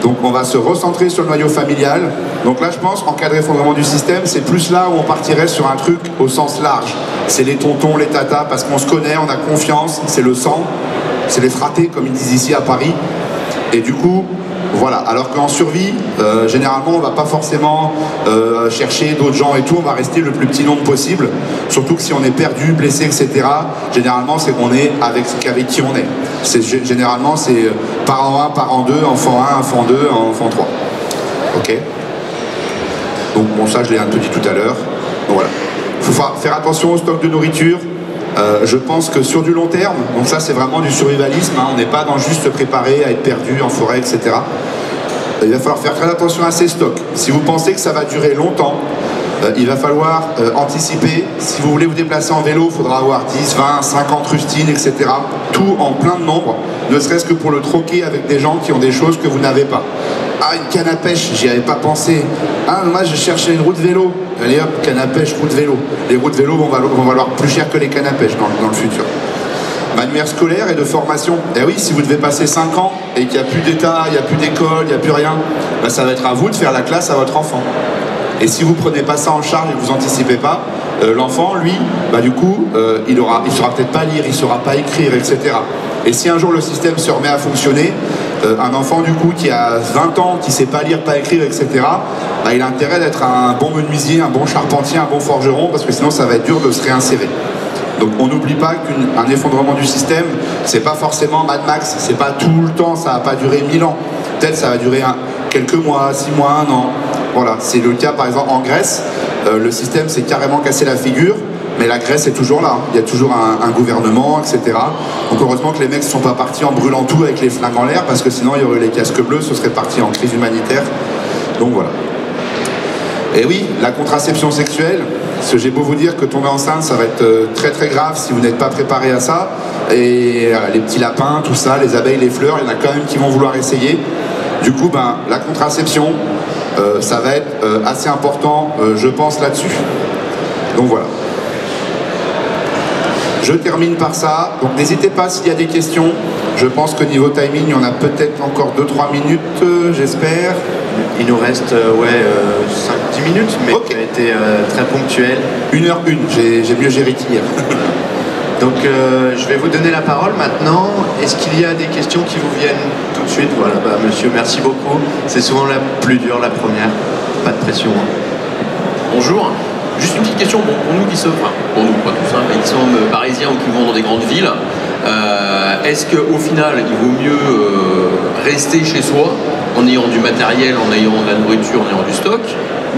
Donc on va se recentrer sur le noyau familial. Donc là je pense qu'en cas d'effondrement du système, c'est plus là où on partirait sur un truc au sens large. C'est les tontons, les tatas, parce qu'on se connaît, on a confiance, c'est le sang, c'est les fratés comme ils disent ici à Paris. Et du coup, voilà, alors qu'en survie, généralement on va pas forcément chercher d'autres gens et tout, on va rester le plus petit nombre possible, surtout que si on est perdu, blessé, etc., généralement c'est qu'on est avec qui on est. Généralement c'est parent 1, parent 2, enfant 1, enfant 2, enfant 3. Ok. Donc bon, ça je l'ai un peu dit tout à l'heure. Donc voilà. Il faut faire attention au stock de nourriture. Je pense que sur du long terme, donc ça c'est vraiment du survivalisme, hein, on n'est pas dans juste se préparer à être perdu en forêt, etc. Il va falloir faire très attention à ces stocks. Si vous pensez que ça va durer longtemps, il va falloir anticiper. Si vous voulez vous déplacer en vélo, il faudra avoir 10, 20, 50 rustines, etc. Tout en plein de nombre, ne serait-ce que pour le troquer avec des gens qui ont des choses que vous n'avez pas. Ah, une canne à pêche, j'y avais pas pensé. Ah, moi je cherchais une route vélo. Allez hop, canne à pêche, route vélo. Les routes vélo vont valoir plus cher que les cannes à pêche dans le futur. Manuaire scolaire et de formation. Eh oui, si vous devez passer 5 ans et qu'il n'y a plus d'état, il n'y a plus d'école, il n'y a plus rien, ben ça va être à vous de faire la classe à votre enfant. Et si vous ne prenez pas ça en charge et que vous anticipez pas, l'enfant, lui, bah du coup, il saura peut-être pas lire, il saura pas écrire, etc. Et si un jour le système se remet à fonctionner, un enfant du coup qui a 20 ans, qui sait pas lire, pas écrire, etc., bah, il a intérêt d'être un bon menuisier, un bon charpentier, un bon forgeron, parce que sinon ça va être dur de se réinsérer. Donc on n'oublie pas qu'un effondrement du système, c'est pas forcément Mad Max, c'est pas tout le temps, ça va pas durer 1000 ans. Peut-être ça va durer quelques mois, 6 mois, 1 an. Voilà, c'est le cas par exemple en Grèce, le système s'est carrément cassé la figure, mais la Grèce est toujours là, il y a toujours un gouvernement, etc. Donc heureusement que les mecs ne sont pas partis en brûlant tout avec les flingues en l'air, parce que sinon il y aurait eu les casques bleus, ce serait parti en crise humanitaire. Donc voilà. Et oui, la contraception sexuelle, parce que j'ai beau vous dire que tomber enceinte, ça va être très très grave si vous n'êtes pas préparé à ça. Et les petits lapins, tout ça, les abeilles, les fleurs, il y en a quand même qui vont vouloir essayer. Du coup, ben, la contraception, ça va être assez important, je pense, là-dessus. Donc voilà. Je termine par ça. Donc n'hésitez pas s'il y a des questions. Je pense que niveau timing, il y en a peut-être encore 2-3 minutes, j'espère. Il nous reste 5-10 minutes, mais okay. Ça a été très ponctuel. 1h01, j'ai mieux géré qu'hier. Donc je vais vous donner la parole maintenant. Est-ce qu'il y a des questions qui vous viennent tout de suite? Voilà, monsieur, merci beaucoup. C'est souvent la plus dure, la première. Pas de pression. Bonjour. Juste une petite question, bon, pour nous qui sommes, enfin pour nous, pas tous, mais qui sommes parisiens ou qui vont dans des grandes villes, est-ce qu'au final, il vaut mieux rester chez soi en ayant du matériel, en ayant de la nourriture, en ayant du stock,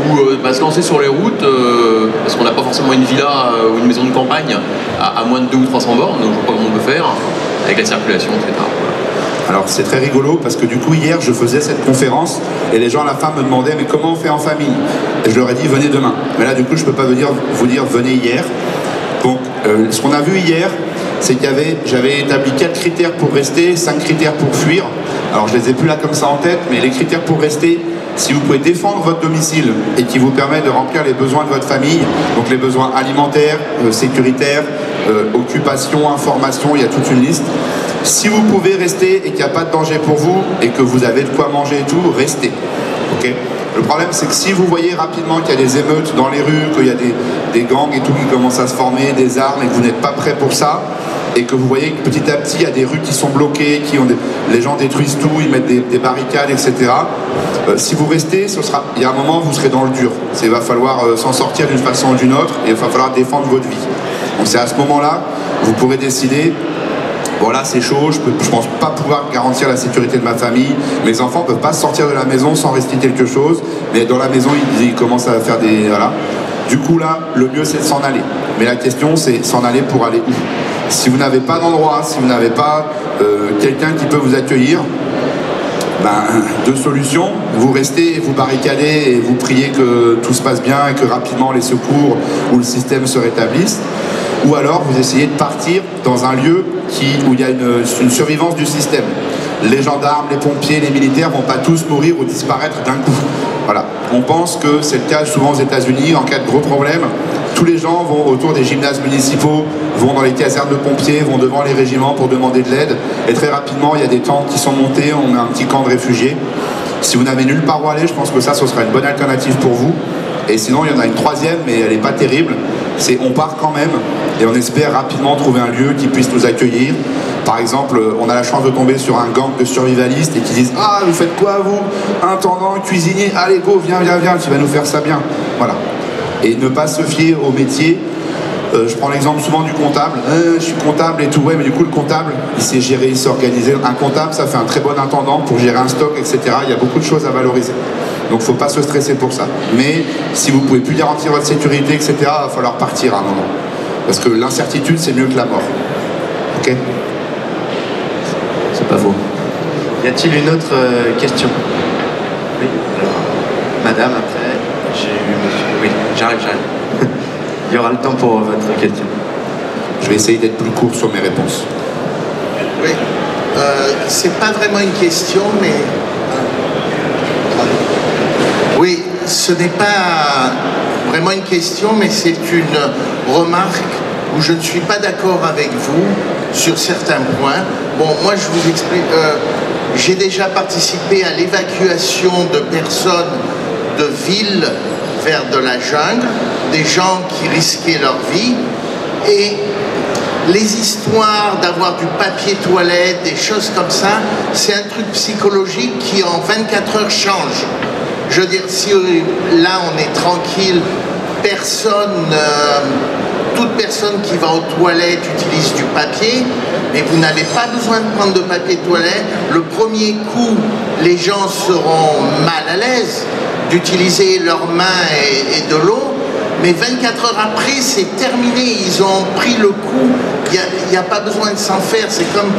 ou se lancer sur les routes, parce qu'on n'a pas forcément une villa ou une maison de campagne à moins de 200 ou 300 bornes, donc je ne vois pas comment on peut faire, avec la circulation, etc. Voilà. Alors c'est très rigolo parce que du coup hier je faisais cette conférence et les gens à la fin me demandaient mais comment on fait en famille? Et je leur ai dit venez demain. Mais là du coup je peux pas vous dire venez hier. Donc ce qu'on a vu hier c'est qu'il y avait, j'avais établi 4 critères pour rester, 5 critères pour fuir. Alors je les ai plus là comme ça en tête, mais les critères pour rester, si vous pouvez défendre votre domicile et qui vous permet de remplir les besoins de votre famille, donc les besoins alimentaires, sécuritaires, occupation, information, il y a toute une liste. Si vous pouvez rester et qu'il n'y a pas de danger pour vous et que vous avez de quoi manger et tout, restez. Okay. Le problème c'est que si vous voyez rapidement qu'il y a des émeutes dans les rues, qu'il y a des gangs et tout qui commencent à se former, des armes et que vous n'êtes pas prêt pour ça, et que vous voyez que petit à petit il y a des rues qui sont bloquées, les gens détruisent tout, ils mettent des barricades, etc. Si vous restez, il y a un moment où vous serez dans le dur. Il va falloir s'en sortir d'une façon ou d'une autre et il va falloir défendre votre vie. Donc c'est à ce moment-là, vous pourrez décider. Voilà, c'est chaud, je pense pas pouvoir garantir la sécurité de ma famille. Mes enfants peuvent pas sortir de la maison sans rester quelque chose. Mais dans la maison, ils commencent à faire des... Voilà. Du coup, là, le mieux, c'est de s'en aller. Mais la question, c'est s'en aller pour aller où? Si vous n'avez pas d'endroit, si vous n'avez pas quelqu'un qui peut vous accueillir, deux solutions. Vous restez, vous barricadez et vous priez que tout se passe bien et que rapidement les secours ou le système se rétablissent. Ou alors vous essayez de partir dans un lieu où il y a une survivance du système. Les gendarmes, les pompiers, les militaires vont pas tous mourir ou disparaître d'un coup. Voilà. On pense que c'est le cas souvent aux États-Unis, en cas de gros problème. Tous les gens vont autour des gymnases municipaux, vont dans les casernes de pompiers, vont devant les régiments pour demander de l'aide. Et très rapidement, il y a des tentes qui sont montées, on met un petit camp de réfugiés. Si vous n'avez nulle part où aller, je pense que ça, ce sera une bonne alternative pour vous. Et sinon, il y en a une troisième, mais elle n'est pas terrible. C'est on part quand même et on espère rapidement trouver un lieu qui puisse nous accueillir. Par exemple, on a la chance de tomber sur un gang de survivalistes et qui disent « Ah, vous faites quoi, vous? Intendant, cuisinier, allez, go, viens, tu vas nous faire ça bien. » Voilà. Et ne pas se fier au métier. Je prends l'exemple souvent du comptable. Je suis comptable et tout, ouais, mais du coup, le comptable, il sait gérer, il sait organiser. Un comptable, ça fait un très bon intendant pour gérer un stock, etc. Il y a beaucoup de choses à valoriser. Donc, il ne faut pas se stresser pour ça. Mais si vous ne pouvez plus garantir votre sécurité, etc., il va falloir partir à un moment. Parce que l'incertitude, c'est mieux que la mort. Ok? C'est pas faux. Y a-t-il une autre question? Oui, alors, madame, après, j'ai eu monsieur. Oui, j'arrive. Il y aura le temps pour votre question. Je vais essayer d'être plus court sur mes réponses. Oui, c'est pas vraiment une question, mais... Oui, ce n'est pas vraiment une question, mais c'est une remarque où je ne suis pas d'accord avec vous sur certains points. Bon, moi je vous explique, j'ai déjà participé à l'évacuation de personnes de villes vers de la jungle, des gens qui risquaient leur vie, et les histoires d'avoir du papier toilette, des choses comme ça, c'est un truc psychologique qui en 24 heures change. Je veux dire, si là on est tranquille, toute personne qui va aux toilettes utilise du papier, mais vous n'avez pas besoin de prendre de papier de toilette. Le premier coup, les gens seront mal à l'aise d'utiliser leurs mains et de l'eau, mais 24 heures après, c'est terminé, ils ont pris le coup, il n'y a pas besoin de s'en faire. C'est comme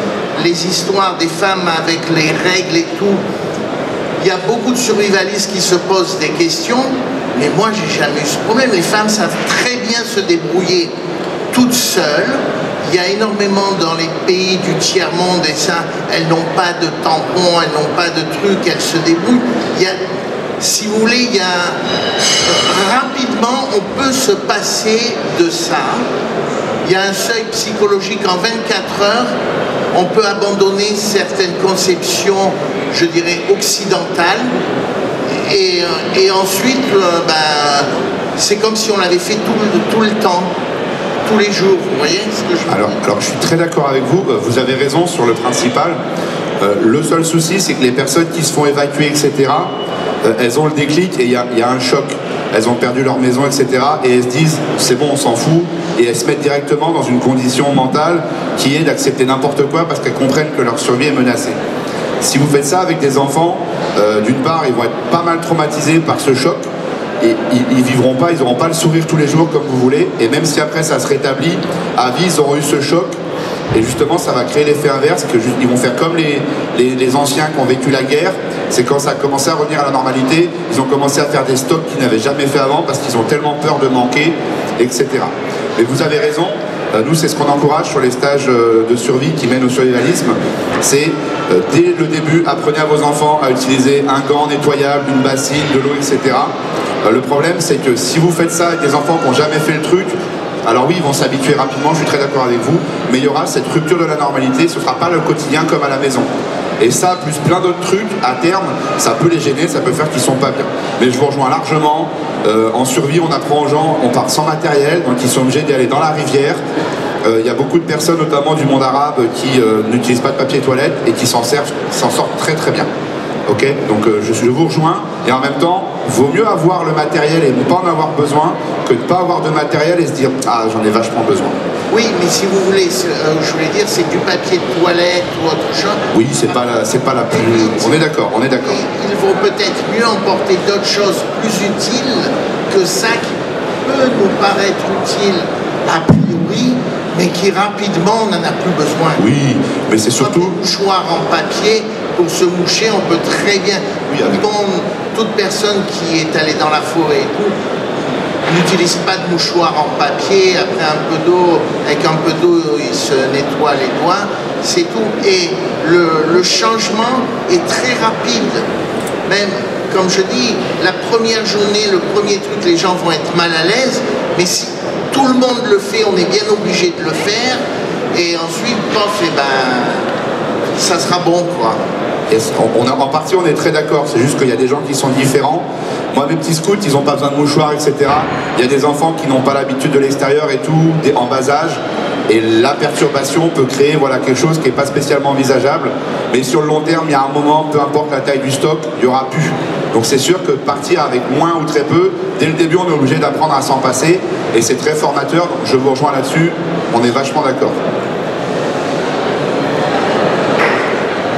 les histoires des femmes avec les règles et tout. Il y a beaucoup de survivalistes qui se posent des questions, mais moi, j'ai jamais eu ce problème. Les femmes savent très bien se débrouiller toutes seules. Il y a énormément dans les pays du tiers-monde, et ça, elles n'ont pas de tampons, elles n'ont pas de trucs, elles se débrouillent. Si vous voulez, rapidement, on peut se passer de ça. il y a un seuil psychologique en 24 heures. On peut abandonner certaines conceptions, je dirais, occidentales. Et ensuite, c'est comme si on l'avait fait tout le temps, tous les jours. Vous voyez ce que je veux dire? Alors, je suis très d'accord avec vous. Vous avez raison sur le principal. Le seul souci, c'est que les personnes qui se font évacuer, etc., elles ont le déclic et il y a un choc. Elles ont perdu leur maison, etc. Et elles se disent, c'est bon, on s'en fout. Et elles se mettent directement dans une condition mentale qui est d'accepter n'importe quoi parce qu'elles comprennent que leur survie est menacée. Si vous faites ça avec des enfants, d'une part, ils vont être pas mal traumatisés par ce choc. Et ils vivront pas, ils n'auront pas le sourire tous les jours comme vous voulez. Et même si après ça se rétablit, à vie, ils auront eu ce choc. Et justement, ça va créer l'effet inverse, ils vont faire comme les anciens qui ont vécu la guerre. C'est quand ça a commencé à revenir à la normalité, ils ont commencé à faire des stocks qu'ils n'avaient jamais fait avant parce qu'ils ont tellement peur de manquer, etc. Mais vous avez raison, nous c'est ce qu'on encourage sur les stages de survie qui mènent au survivalisme. C'est dès le début, apprenez à vos enfants à utiliser un gant nettoyable, une bassine, de l'eau, etc. Le problème c'est que si vous faites ça avec des enfants qui n'ont jamais fait le truc, alors oui, ils vont s'habituer rapidement, je suis très d'accord avec vous, mais il y aura cette rupture de la normalité, ce ne sera pas le quotidien comme à la maison. Et ça, plus plein d'autres trucs, à terme, ça peut les gêner, ça peut faire qu'ils ne sont pas bien. Mais je vous rejoins largement, en survie, on apprend aux gens, on part sans matériel, donc ils sont obligés d'aller dans la rivière. Il y a beaucoup de personnes, notamment du monde arabe, qui n'utilisent pas de papier toilette et qui s'en sortent très très bien. Ok, donc je vous rejoins, et en même temps, vaut mieux avoir le matériel et ne pas en avoir besoin que de ne pas avoir de matériel et se dire « Ah, j'en ai vachement besoin ». Oui, mais si vous voulez, je voulais dire, c'est du papier de toilette ou autre chose. Oui, c'est pas la plus... On est d'accord, on est d'accord. Il vaut peut-être mieux emporter d'autres choses plus utiles que ça qui peut nous paraître utile a priori, mais qui rapidement, on n'en a plus besoin. Oui, mais c'est surtout... Des mouchoirs en papier, pour se moucher, on peut très bien... Oui, avec... Toute personne qui est allée dans la forêt et tout, n'utilise pas de mouchoir en papier, après avec un peu d'eau, il se nettoie les doigts, c'est tout. Et le changement est très rapide. Même, comme je dis, la première journée, le premier truc, les gens vont être mal à l'aise, mais si tout le monde le fait, on est bien obligé de le faire, et ensuite, pof, ça sera bon, quoi. Et en partie, on est très d'accord, c'est juste qu'il y a des gens qui sont différents. Moi, mes petits scouts, ils n'ont pas besoin de mouchoirs, etc. Il y a des enfants qui n'ont pas l'habitude de l'extérieur et tout, en bas âge. Et la perturbation peut créer quelque chose qui n'est pas spécialement envisageable. Mais sur le long terme, il y a un moment, peu importe la taille du stock, il n'y aura plus. Donc c'est sûr que partir avec moins ou très peu, dès le début, on est obligé d'apprendre à s'en passer. Et c'est très formateur, donc je vous rejoins là-dessus, on est vachement d'accord.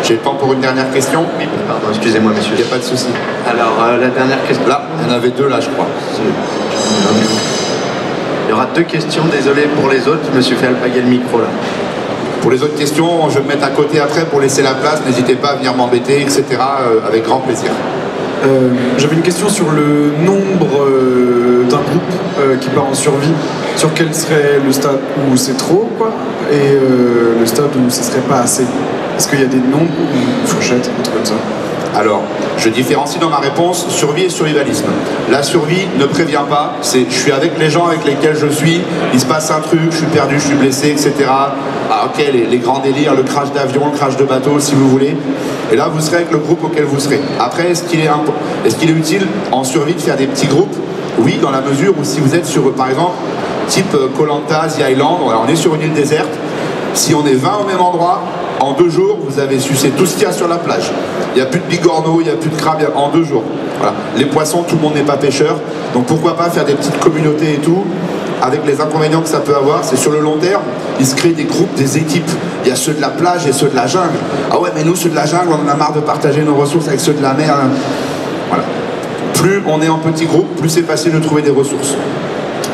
J'ai le temps pour une dernière question. Oui, pardon, excusez-moi, monsieur. Il n'y a pas de souci. Alors, la dernière question. Là, il y en avait deux, là, je crois. Il y aura deux questions, désolé pour les autres. Je me suis fait alpaguer le micro, là. Pour les autres questions, je vais me mettre à côté après pour laisser la place. N'hésitez pas à venir m'embêter, etc. Avec grand plaisir. J'avais une question sur le nombre d'un groupe qui part en survie. Sur quel serait le stade où c'est trop, quoi, et le stade où ce serait pas assez. Est-ce qu'il y a des nombres ou une fourchette, un truc comme ça? Alors, je différencie dans ma réponse survie et survivalisme. La survie ne prévient pas, c'est je suis avec les gens avec lesquels je suis, il se passe un truc, je suis perdu, je suis blessé, etc. Ah ok, les grands délires, le crash d'avion, le crash de bateau, si vous voulez. Et là, vous serez avec le groupe auquel vous serez. Après, est-ce qu'il est utile en survie de faire des petits groupes? Oui, dans la mesure où si vous êtes sur, par exemple, type Koh Lanta, The Island, on est sur une île déserte, si on est 20 au même endroit, en 2 jours, vous avez sucé tout ce qu'il y a sur la plage. Il n'y a plus de bigorneaux, il n'y a plus de crabes, en 2 jours. Voilà. Les poissons, tout le monde n'est pas pêcheur. Donc pourquoi pas faire des petites communautés et tout, avec les inconvénients que ça peut avoir. C'est sur le long terme, il se crée des groupes, des équipes. Il y a ceux de la plage et ceux de la jungle. Ah ouais, mais nous, ceux de la jungle, on en a marre de partager nos ressources avec ceux de la mer. Voilà. Plus on est en petits groupes, plus c'est facile de trouver des ressources.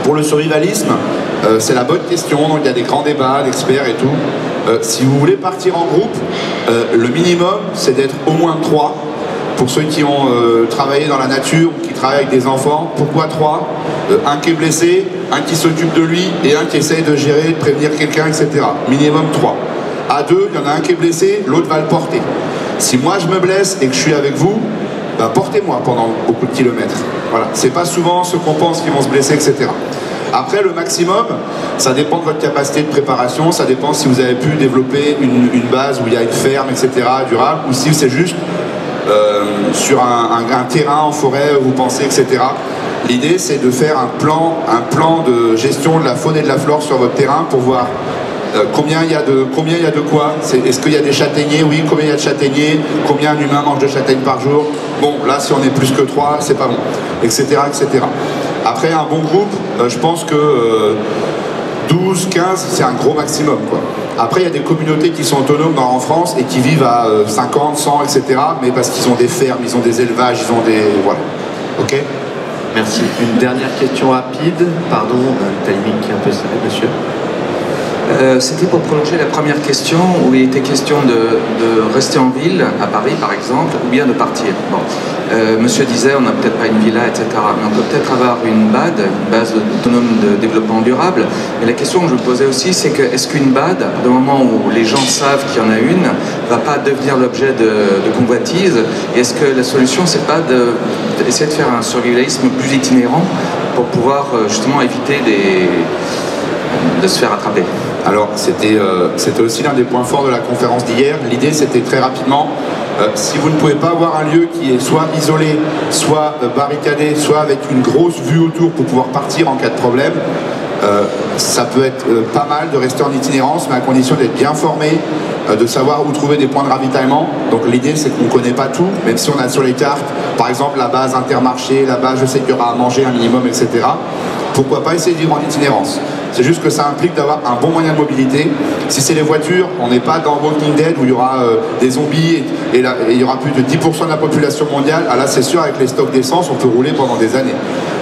Pour le survivalisme, c'est la bonne question, donc il y a des grands débats d'experts et tout. Si vous voulez partir en groupe, le minimum, c'est d'être au moins 3. Pour ceux qui ont travaillé dans la nature, qui travaillent avec des enfants, pourquoi 3 ? Un qui est blessé, un qui s'occupe de lui et un qui essaye de gérer, de prévenir quelqu'un, etc. Minimum 3. À 2, il y en a un qui est blessé, l'autre va le porter. Si moi je me blesse et que je suis avec vous, ben portez-moi pendant beaucoup de kilomètres. Voilà. C'est pas souvent ceux qu'on pense qui vont se blesser, etc. Après, le maximum, ça dépend de votre capacité de préparation, ça dépend si vous avez pu développer une base où il y a une ferme, etc., durable, ou si c'est juste sur un terrain en forêt, vous pensez, etc. L'idée, c'est de faire un plan de gestion de la faune et de la flore sur votre terrain pour voir combien il y a de quoi. Est-ce qu'il y a des châtaigniers? Oui, combien il y a de châtaigniers? Combien un humain mange de châtaignes par jour? Bon, là, si on est plus que 3, c'est pas bon, etc., etc. Après, un bon groupe, je pense que 12, 15, c'est un gros maximum, quoi. Après, il y a des communautés qui sont autonomes en France et qui vivent à 50, 100, etc. Mais parce qu'ils ont des fermes, ils ont des élevages, ils ont des... Voilà. Ok? Merci. Une dernière question rapide. Pardon, le timing qui est un peu serré, monsieur. C'était pour prolonger la première question où il était question de rester en ville, à Paris par exemple, ou bien de partir. Bon. Monsieur disait on n'a peut-être pas une villa, etc. Mais on peut peut-être avoir une BAD, une base autonome de développement durable. Mais la question que je me posais aussi, c'est que est-ce qu'une BAD, au moment où les gens savent qu'il y en a une, va pas devenir l'objet de convoitise? Et est-ce que la solution, c'est pas d'essayer de faire un survivalisme plus itinérant pour pouvoir justement éviter de se faire attraper? Alors, c'était aussi l'un des points forts de la conférence d'hier. L'idée, c'était très rapidement, si vous ne pouvez pas avoir un lieu qui est soit isolé, soit barricadé, soit avec une grosse vue autour pour pouvoir partir en cas de problème, ça peut être pas mal de rester en itinérance, mais à condition d'être bien formé, de savoir où trouver des points de ravitaillement. Donc l'idée, c'est qu'on ne connaît pas tout, même si on a sur les cartes, par exemple, la base Intermarché, la base je sais qu'il y aura à manger un minimum, etc. Pourquoi pas essayer de vivre en itinérance? C'est juste que ça implique d'avoir un bon moyen de mobilité. Si c'est les voitures, on n'est pas dans Walking Dead où il y aura des zombies et il y aura plus de 10% de la population mondiale. Ah là, c'est sûr, avec les stocks d'essence, on peut rouler pendant des années.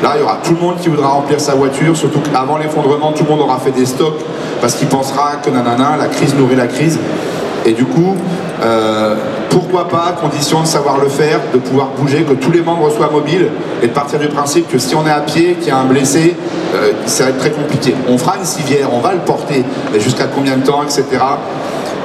Là, il y aura tout le monde qui voudra remplir sa voiture, surtout qu'avant l'effondrement, tout le monde aura fait des stocks parce qu'il pensera que nanana, la crise nourrit la crise. Et du coup, pourquoi pas, à condition de savoir le faire, de pouvoir bouger, que tous les membres soient mobiles et de partir du principe que si on est à pied, qu'il y a un blessé, ça va être très compliqué. On fera une civière, on va le porter, mais jusqu'à combien de temps, etc.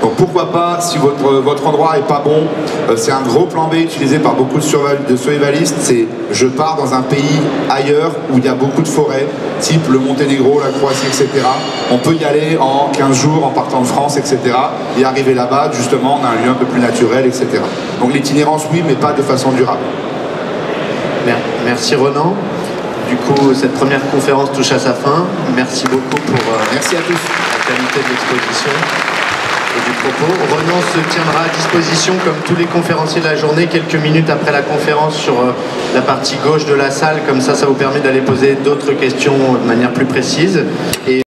Donc pourquoi pas, si votre endroit est pas bon, c'est un gros plan B utilisé par beaucoup de survivalistes, c'est je pars dans un pays ailleurs où il y a beaucoup de forêts, type le Monténégro, la Croatie, etc. On peut y aller en 15 jours en partant de France, etc. Et arriver là-bas, justement, on a un lieu un peu plus naturel, etc. Donc l'itinérance, oui, mais pas de façon durable. Merci Ronan. Du coup, cette première conférence touche à sa fin. Merci beaucoup pour Merci à tous. la qualité de l'exposition et du propos. Ronan se tiendra à disposition, comme tous les conférenciers de la journée, quelques minutes après la conférence sur la partie gauche de la salle. Comme ça vous permet d'aller poser d'autres questions de manière plus précise. Et